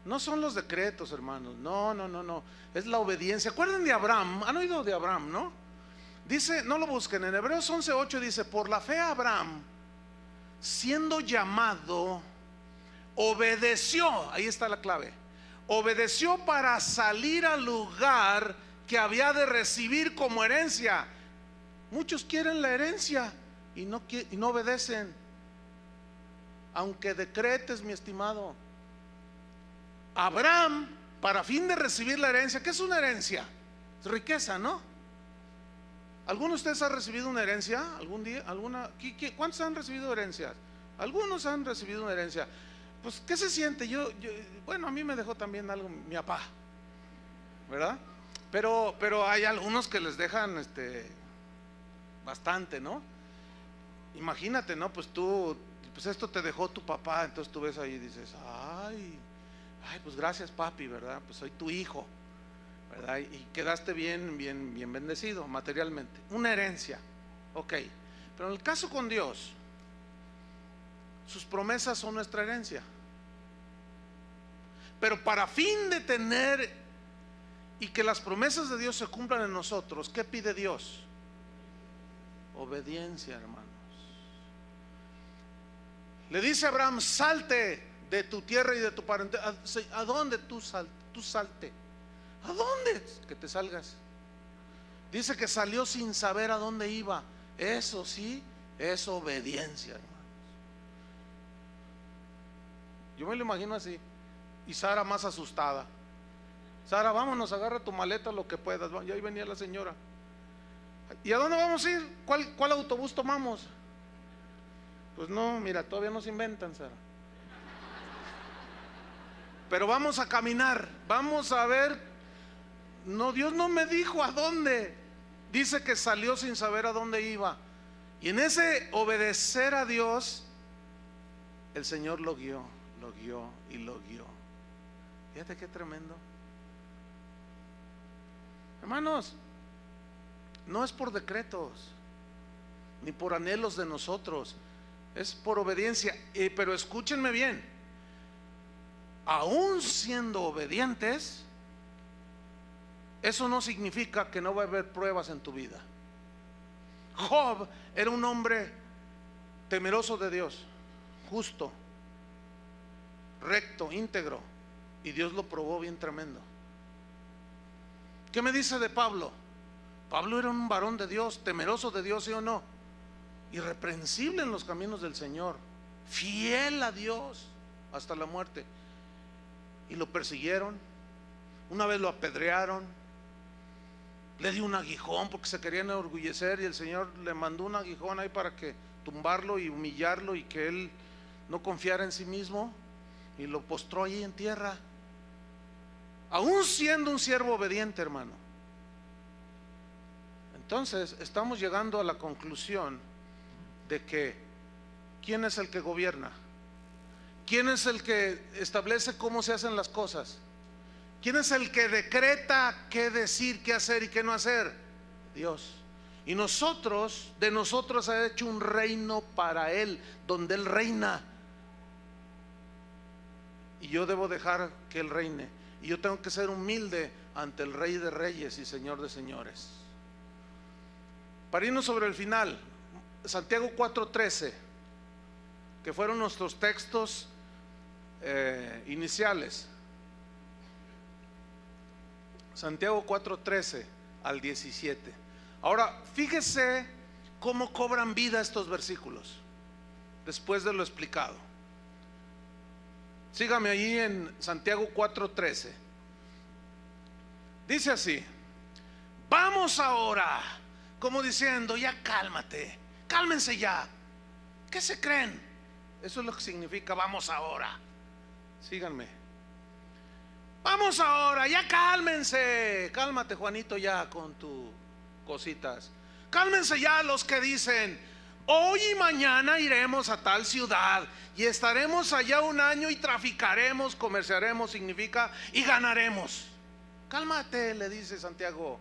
No son los decretos, hermanos. No. Es la obediencia. ¿Acuerdan de Abraham? ¿Han oído de Abraham, no? Dice, no lo busquen, en Hebreos 11:8 dice: por la fe Abraham, siendo llamado, obedeció. Ahí está la clave. Obedeció para salir al lugar que había de recibir como herencia. Muchos quieren la herencia y no obedecen, aunque decretes, mi estimado. Abraham, para fin de recibir la herencia. ¿Qué es una herencia? Es riqueza, ¿no? ¿Alguno de ustedes ha recibido una herencia algún día? ¿Cuántos han recibido herencias? Algunos han recibido una herencia. Pues, ¿qué se siente? Bueno, a mí me dejó también algo mi papá, ¿verdad? Pero hay algunos que les dejan bastante, ¿no? Imagínate, ¿no? Pues esto te dejó tu papá, entonces tú ves ahí y dices, ay, pues gracias, papi, ¿verdad? Pues soy tu hijo, ¿verdad? Y quedaste bien bendecido materialmente. Una herencia, ok. Pero en el caso con Dios, sus promesas son nuestra herencia. Pero para fin de tener y que las promesas de Dios se cumplan en nosotros, ¿qué pide Dios? Obediencia, hermanos. Le dice a Abraham: salte de tu tierra y de tu parentela. ¿A dónde tú salte? ¿A dónde? Que te salgas. Dice que salió sin saber a dónde iba. Eso sí es obediencia, hermanos. Yo me lo imagino así. Y Sara más asustada. Sara, vámonos, agarra tu maleta lo que puedas. Y ahí venía la señora. ¿Y a dónde vamos a ir? ¿Cuál autobús tomamos? Pues no, mira, todavía no se inventan, Sara. Pero vamos a caminar, vamos a ver. No, Dios no me dijo a dónde. Dice que salió sin saber a dónde iba. Y en ese obedecer a Dios, el Señor lo guió y lo guió. Fíjate qué tremendo. Hermanos, no es por decretos ni por anhelos de nosotros, es por obediencia. Pero escúchenme bien, aún siendo obedientes, eso no significa que no va a haber pruebas en tu vida. Job era un hombre temeroso de Dios, justo, recto, íntegro, y Dios lo probó bien tremendo. ¿Qué me dice de Pablo? Pablo era un varón de Dios, temeroso de Dios, ¿sí o no? Irreprensible en los caminos del Señor, fiel a Dios hasta la muerte. Y lo persiguieron, una vez lo apedrearon, le dio un aguijón porque se querían enorgullecer, y el Señor le mandó un aguijón ahí para que tumbarlo y humillarlo y que él no confiara en sí mismo, y lo postró allí en tierra, aún siendo un siervo obediente, hermano. Entonces estamos llegando a la conclusión de que ¿quién es el que gobierna? ¿Quién es el que establece cómo se hacen las cosas? ¿Quién es el que decreta qué decir, qué hacer y qué no hacer? Dios. Y de nosotros ha hecho un reino para Él, donde Él reina. Y yo debo dejar que Él reine. Y yo tengo que ser humilde ante el Rey de Reyes y Señor de Señores. Para irnos sobre el final, Santiago 4:13, que fueron nuestros textos iniciales. Santiago 4:13 al 17. Ahora, fíjese cómo cobran vida estos versículos después de lo explicado. Sígame allí en Santiago 4:13. Dice así: vamos ahora, como diciendo, ya cálmate, cálmense ya. ¿Qué se creen? Eso es lo que significa vamos ahora. Síganme. Vamos ahora, ya cálmense. Cálmate, Juanito, ya con tus cositas. Cálmense ya los que dicen: hoy y mañana iremos a tal ciudad y estaremos allá un año y traficaremos, comerciaremos, significa, y ganaremos. Cálmate, le dice Santiago.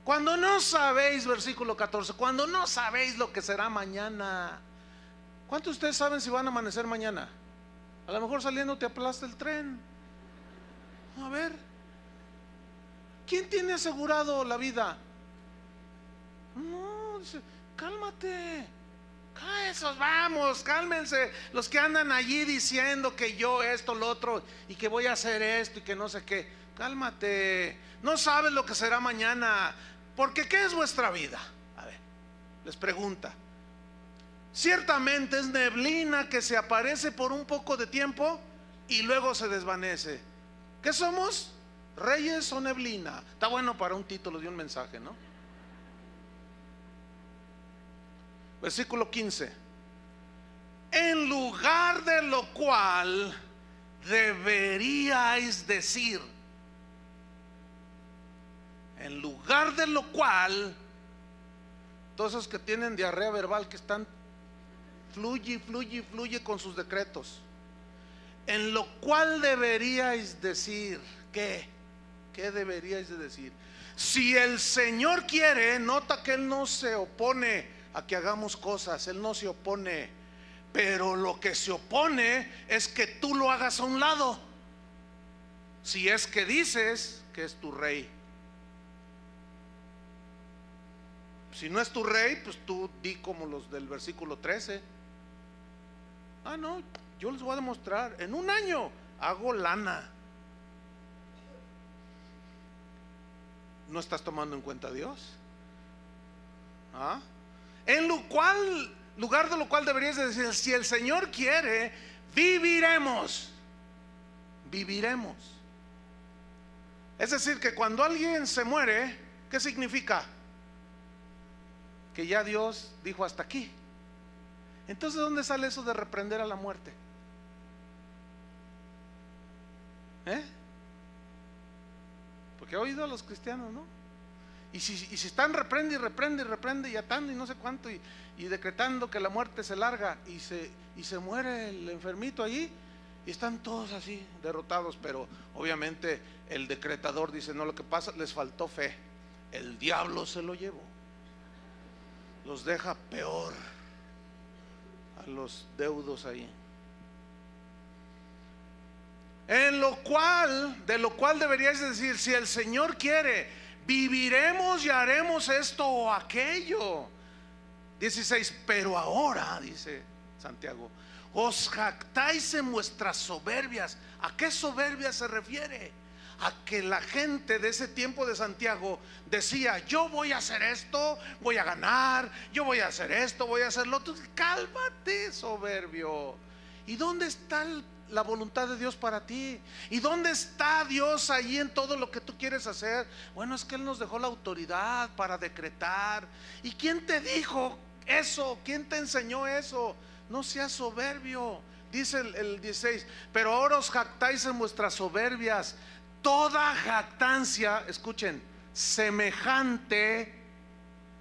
Cuando no sabéis, versículo 14, cuando no sabéis lo que será mañana. ¿Cuántos de ustedes saben si van a amanecer mañana? A lo mejor saliendo te aplasta el tren. A ver, ¿quién tiene asegurado la vida? No, dice, cálmate. Esos, vamos, cálmense. Los que andan allí diciendo que yo esto, lo otro, y que voy a hacer esto y que no sé qué. Cálmate. No sabes lo que será mañana. Porque ¿qué es vuestra vida? A ver, les pregunta. Ciertamente es neblina que se aparece por un poco de tiempo y luego se desvanece. ¿Qué somos? ¿Reyes o neblina? Está bueno para un título de un mensaje, ¿no? Versículo 15. En lugar de lo cual deberíais decir. En lugar de lo cual, todos esos que tienen diarrea verbal, que están fluye con sus decretos. En lo cual deberíais decir, ¿qué? ¿Qué deberíais de decir? Si el Señor quiere, nota que Él no se opone a que hagamos cosas, Él no se opone, pero lo que se opone es que tú lo hagas a un lado. Si es que dices que es tu rey. Si no es tu rey, pues tú di como los del versículo 13. Ah, no, yo les voy a demostrar. En un año hago lana. ¿No estás tomando en cuenta a Dios? ¿Ah? En lo cual, lugar de lo cual deberías decir: si el Señor quiere, viviremos. Viviremos. Es decir, que cuando alguien se muere, ¿qué significa? Que ya Dios dijo hasta aquí. Entonces, ¿dónde sale eso de reprender a la muerte? Porque he oído a los cristianos, ¿no? Y si están reprende y atando y no sé cuánto y decretando que la muerte se larga y se muere el enfermito allí y están todos así derrotados, pero obviamente el decretador dice: no, lo que pasa, les faltó fe, el diablo se lo llevó, los deja peor a los deudos ahí. En lo cual, de lo cual deberíais decir: si el Señor quiere, viviremos y haremos esto o aquello. 16. Pero ahora, dice Santiago, os jactáis en vuestras soberbias. ¿A qué soberbia se refiere? A que la gente de ese tiempo de Santiago decía: yo voy a hacer esto, voy a ganar, yo voy a hacer esto, voy a hacer lo otro. Cálmate, soberbio. ¿Y dónde está la voluntad de Dios para ti? ¿Y dónde está Dios ahí en todo lo que tú quieres hacer? Bueno, es que Él nos dejó la autoridad para decretar. ¿Y quién te dijo eso? ¿Quién te enseñó eso? No seas soberbio. Dice el 16: pero ahora os jactáis en vuestras soberbias. Toda jactancia, escuchen, semejante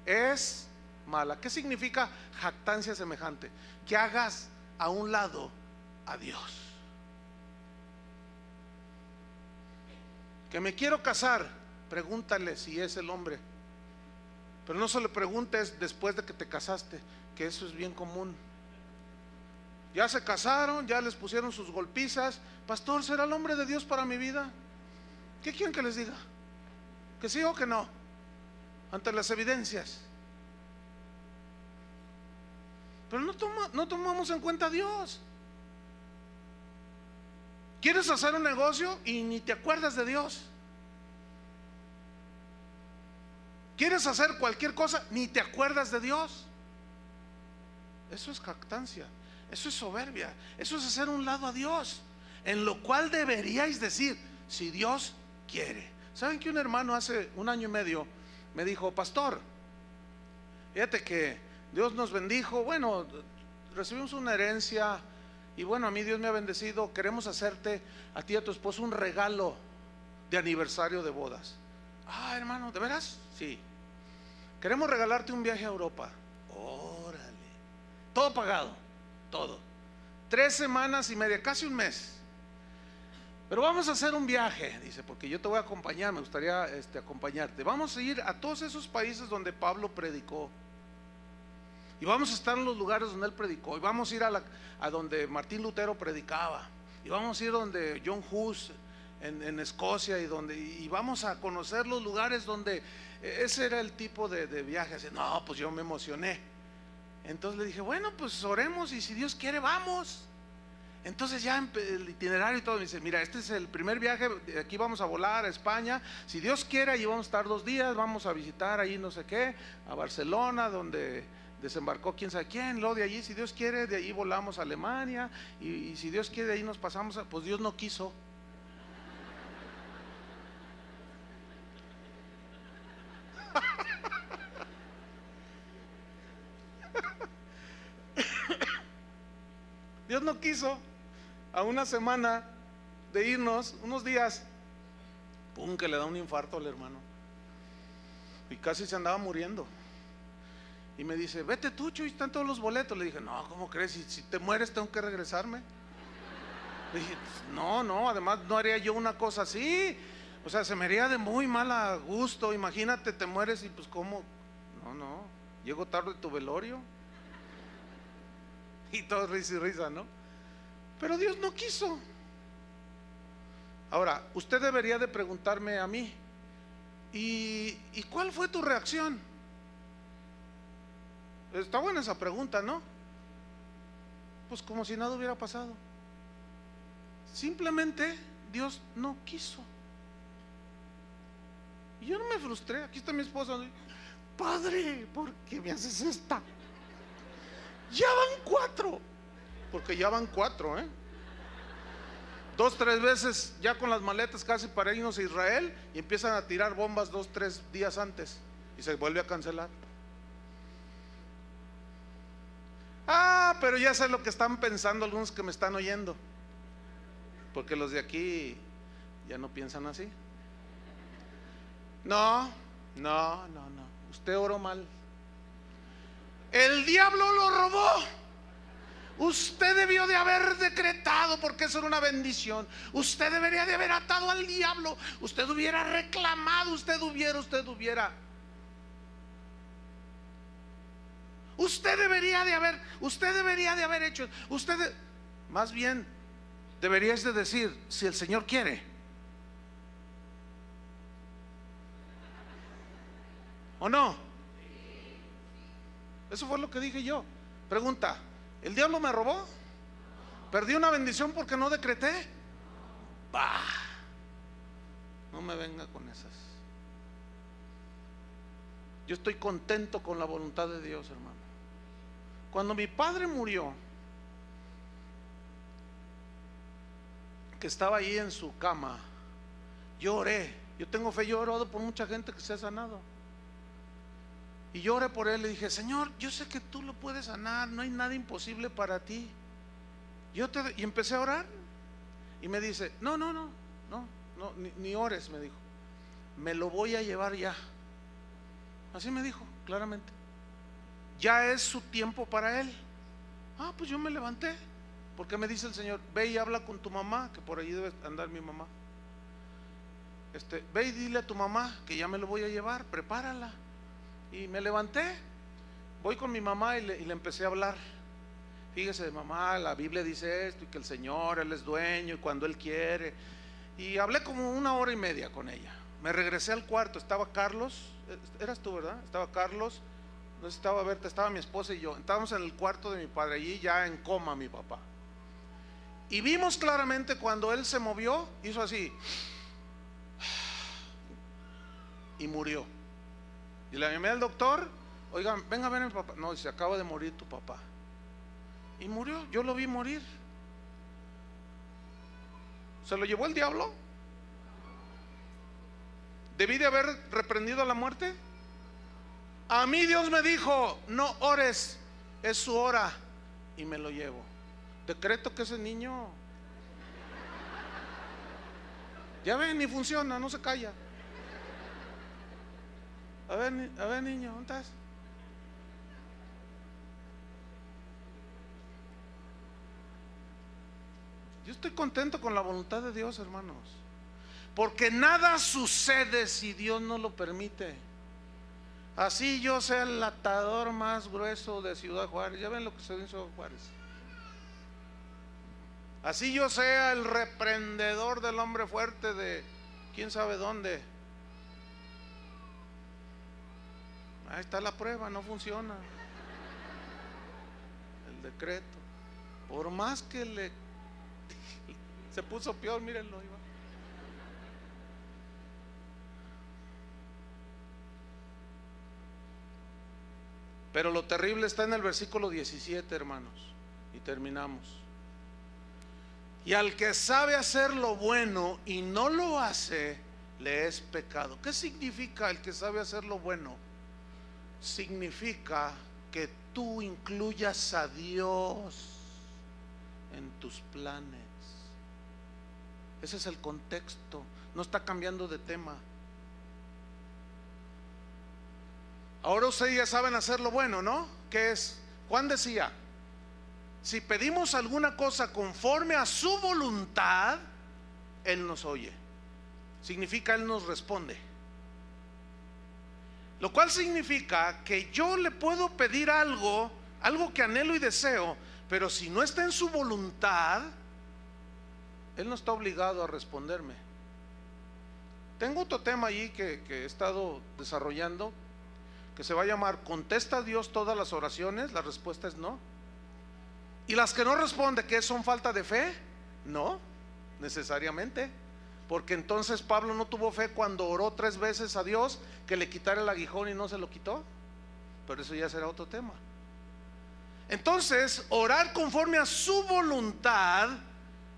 es mala. ¿Qué significa jactancia semejante? Que hagas a un lado a Dios. Que me quiero casar, pregúntale si es el hombre, pero no se le preguntes después de que te casaste, que eso es bien común. Ya se casaron, ya les pusieron sus golpizas. Pastor, ¿será el hombre de Dios para mi vida? ¿Qué quieren que les diga? ¿Que sí o que no? Ante las evidencias. Pero no tomamos en cuenta a Dios. ¿Quieres hacer un negocio y ni te acuerdas de Dios? Quieres hacer cualquier cosa, ni te acuerdas de Dios. Eso es jactancia, eso es soberbia, eso es hacer un lado a Dios, en lo cual deberíais decir, si Dios quiere. ¿Saben que un hermano hace 1 año y medio me dijo: pastor, fíjate que Dios nos bendijo, bueno, recibimos una herencia y bueno, a mí Dios me ha bendecido, queremos hacerte a ti y a tu esposo un regalo de aniversario de bodas. Ah, hermano, ¿de veras? Sí. Queremos regalarte un viaje a Europa. Órale. Todo pagado, todo. 3 semanas y media, casi un mes. Pero vamos a hacer un viaje, dice, porque yo te voy a acompañar, me gustaría acompañarte. Vamos a ir a todos esos países donde Pablo predicó. Y vamos a estar en los lugares donde él predicó. Y vamos a ir a donde Martín Lutero predicaba. Y vamos a ir donde John Hus en Escocia, y vamos a conocer los lugares donde ese era el tipo de viaje. Así, no, pues yo me emocioné. Entonces le dije, bueno, pues oremos y si Dios quiere vamos. Entonces ya el itinerario y todo, me dice, mira, este es el primer viaje, aquí vamos a volar a España, si Dios quiere allí vamos a estar 2 días, vamos a visitar ahí no sé qué, a Barcelona, donde desembarcó quién sabe quién, luego de allí, si Dios quiere, de allí volamos a Alemania, y si Dios quiere, de ahí nos pasamos pues Dios no quiso. Dios no quiso. A una semana de irnos, unos días, pum, que le da un infarto al hermano y casi se andaba muriendo. Y me dice, vete tú, Chuy, están todos los boletos. Le dije, no, ¿cómo crees? Si te mueres tengo que regresarme. Le dije, no, además no haría yo una cosa así. O sea, se me haría de muy mal gusto. Imagínate, te mueres y pues cómo. No, llego tarde a tu velorio. Y todo risa y risa, ¿no? Pero Dios no quiso. Ahora, usted debería de preguntarme a mí, ¿y cuál fue tu reacción? Está buena esa pregunta, ¿no? Pues como si nada hubiera pasado. Simplemente Dios no quiso. Y yo no me frustré. Aquí está mi esposa. Padre, ¿por qué me haces esta? Ya van 4. Porque ya van 4, 2, 3 veces ya con las maletas casi para irnos a Israel, y empiezan a tirar bombas 2, 3 días antes y se vuelve a cancelar. Pero ya sé lo que están pensando algunos que me están oyendo, porque los de aquí ya no piensan así. No, usted oró mal. El diablo lo robó. Usted debió de haber decretado, porque eso era una bendición. Usted debería de haber atado al diablo. Usted hubiera reclamado, usted hubiera. Usted debería de haber hecho. Más bien, deberías de decir, si el Señor quiere. ¿O no? Eso fue lo que dije yo. Pregunta, ¿el diablo me robó? ¿Perdí una bendición porque no decreté? Bah, no me venga con esas. Yo estoy contento con la voluntad de Dios, hermano. Cuando mi padre murió, que estaba ahí en su cama, yo oré. Yo tengo fe, yo he orado por mucha gente que se ha sanado. Y yo oré por él, le dije, Señor, yo sé que tú lo puedes sanar, no hay nada imposible para ti. Y empecé a orar. Y me dice, no, ni ores, me dijo. Me lo voy a llevar ya. Así me dijo, claramente. Ya es su tiempo para él. Pues yo me levanté. Porque me dice el Señor, ve y habla con tu mamá, que por allí debe andar mi mamá. Ve y dile a tu mamá que ya me lo voy a llevar, prepárala. Y me levanté, voy con mi mamá y le empecé a hablar. Fíjese, mamá, la Biblia dice esto, y que el Señor, Él es dueño y cuando Él quiere. Y hablé como 1 hora y media con ella. Me regresé al cuarto, estaba Carlos, eras tú, ¿verdad? Estaba Carlos, no estaba Berta, estaba mi esposa y yo. Estábamos en el cuarto de mi padre, allí ya en coma mi papá. Y vimos claramente cuando él se movió, hizo así y murió. Y la llamé al doctor, oigan, venga a ver a mi papá. No, se acaba de morir tu papá. Y murió, yo lo vi morir. ¿Se lo llevó el diablo? ¿Debí de haber reprendido a la muerte? A mí Dios me dijo, no ores, es su hora. Y me lo llevo. Decreto que ese niño, ya ven, ni funciona, no se calla. A ver niño, ¿dónde estás? Yo estoy contento con la voluntad de Dios, hermanos, porque nada sucede si Dios no lo permite. Así yo sea el atador más grueso de Ciudad Juárez, ya ven lo que se dice en Ciudad Juárez. Así yo sea el reprendedor del hombre fuerte de quién sabe dónde. Ahí está la prueba, no funciona el decreto. Por más que se puso peor, mírenlo, iba. Pero lo terrible está en el versículo 17, hermanos, y terminamos. Y al que sabe hacer lo bueno y no lo hace, le es pecado. ¿Qué significa el que sabe hacer lo bueno? Significa que tú incluyas a Dios en tus planes. Ese es el contexto, no está cambiando de tema. Ahora ustedes ya saben hacer lo bueno, ¿no? ¿Qué es? Juan decía, si pedimos alguna cosa conforme a su voluntad, Él nos oye. Significa Él nos responde. Lo cual significa que yo le puedo pedir algo que anhelo y deseo, pero si no está en su voluntad, Él no está obligado a responderme. Tengo otro tema allí que he estado desarrollando, que se va a llamar ¿contesta Dios todas las oraciones? La respuesta es no. ¿Y las que no responde, qué son, falta de fe? No, necesariamente. Porque entonces Pablo no tuvo fe cuando oró 3 veces a Dios que le quitara el aguijón y no se lo quitó. Pero eso ya será otro tema. Entonces, orar conforme a su voluntad,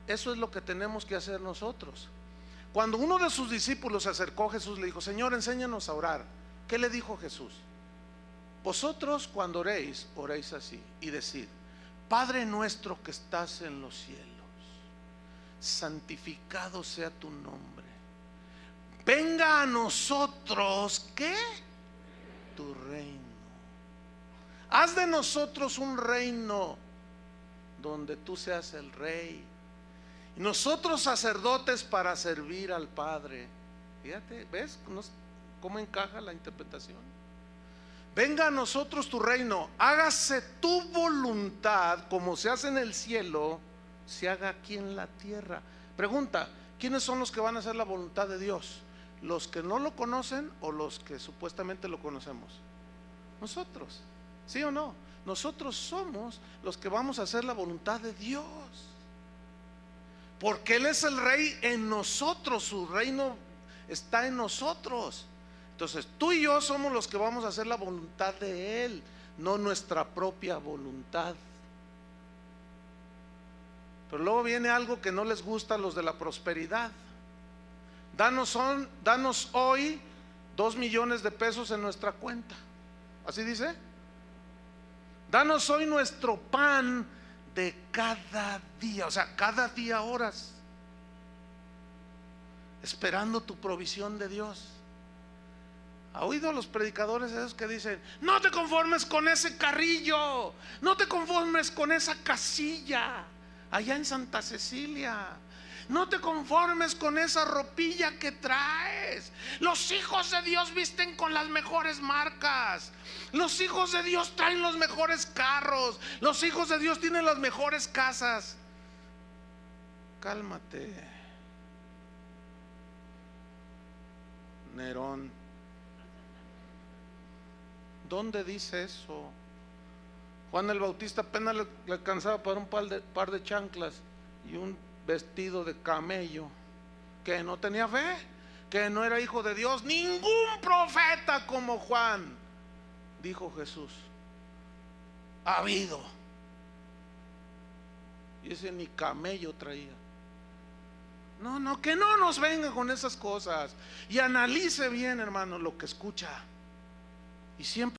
eso es lo que tenemos que hacer nosotros. Cuando uno de sus discípulos se acercó a Jesús, le dijo, Señor, enséñanos a orar. ¿Qué le dijo Jesús? Vosotros cuando oréis, oréis así y decid, Padre nuestro que estás en los cielos, santificado sea tu nombre. Venga a nosotros, ¿qué? Tu reino. Haz de nosotros un reino donde tú seas el rey. Y nosotros sacerdotes para servir al Padre. Fíjate, ¿ves cómo encaja la interpretación? Venga a nosotros tu reino, hágase tu voluntad como se hace en el cielo, se haga aquí en la tierra. Pregunta, ¿quiénes son los que van a hacer la voluntad de Dios? ¿Los que no lo conocen o los que supuestamente lo conocemos? Nosotros, ¿sí o no? Nosotros somos los que vamos a hacer la voluntad de Dios, porque Él es el rey en nosotros, su reino está en nosotros. Entonces tú y yo somos los que vamos a hacer la voluntad de Él, no nuestra propia voluntad. Pero luego viene algo que no les gusta a los de la prosperidad. Danos hoy 2 millones de pesos en nuestra cuenta. ¿Así dice? Danos hoy nuestro pan de cada día. O sea, cada día horas, esperando tu provisión de Dios. ¿Ha oído a los predicadores esos que dicen, no te conformes con ese carrillo, no te conformes con esa casilla allá en Santa Cecilia, no te conformes con esa ropilla que traes? Los hijos de Dios visten con las mejores marcas, los hijos de Dios traen los mejores carros, los hijos de Dios tienen las mejores casas. Cálmate, Nerón. ¿Dónde dice eso? Juan el Bautista apenas le alcanzaba para un par de chanclas y un vestido de camello. ¿Que no tenía fe? que no era hijo de Dios, ningún profeta como Juan, dijo Jesús, ha habido. Y ese ni camello traía. No, que no nos venga con esas cosas. Y analice bien, hermano, lo que escucha. Y siempre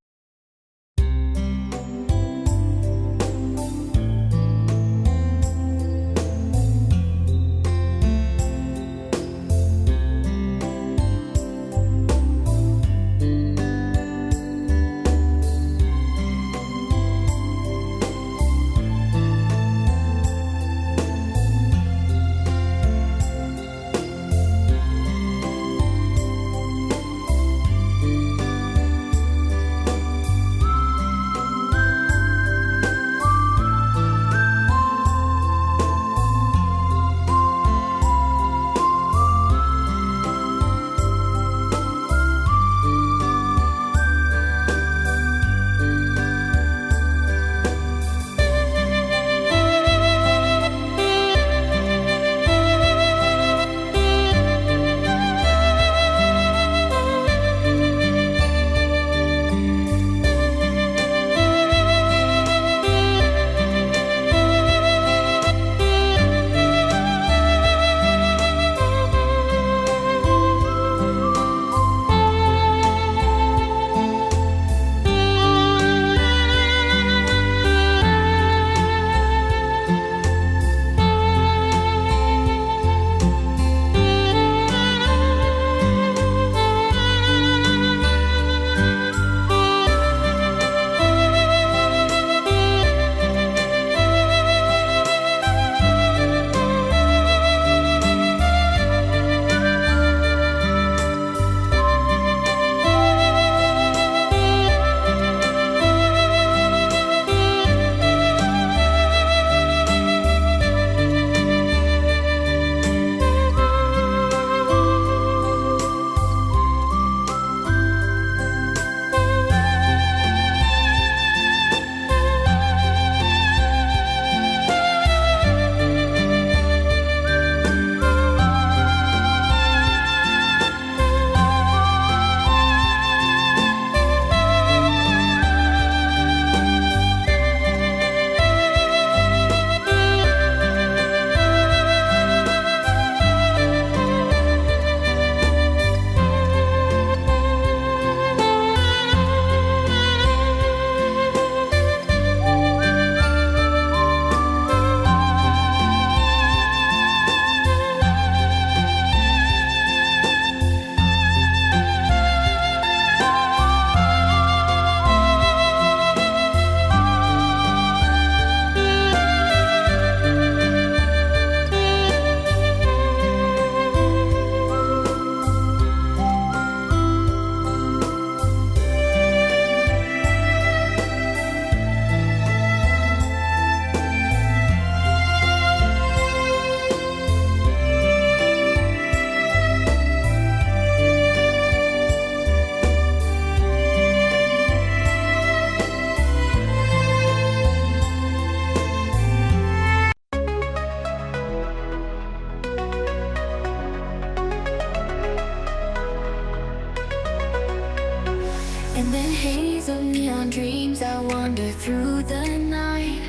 In the haze of neon dreams, I wander through the night,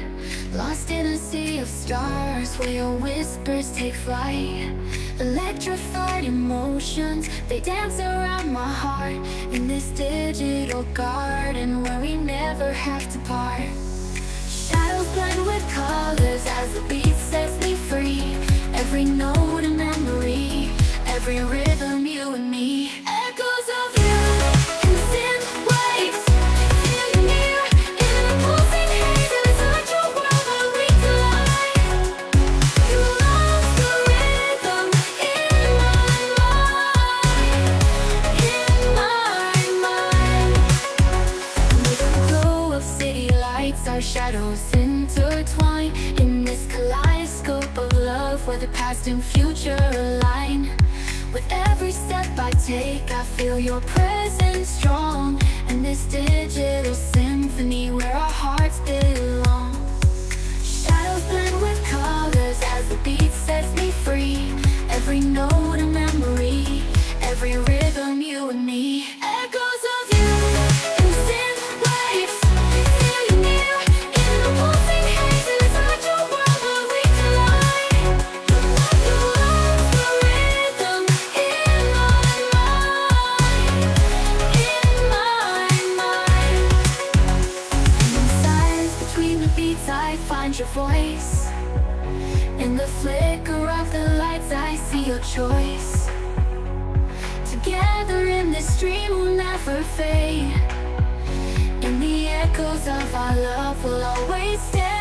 lost in a sea of stars where your whispers take flight. Electrified emotions, they dance around my heart, in this digital garden where we never have to part. Shadows blend with colors as the beat sets me free. Every note a memory, every rhythm you and me. Echoes of you in synth waves, feel you near in the pulsing haze. Inside your world where we collide. You lost the rhythm in my mind, in my mind. With the glow of city lights, our shadows intertwine in this kaleidoscope of love where the past and future align. With every step I take, I feel your presence strong, and this digital symphony where our hearts belong. Shadows blend with colors as the beat sets me free. Every note a memory, every In the flicker of the lights I see your choice. Together in this dream we'll never fade. In the echoes of our love will always stay.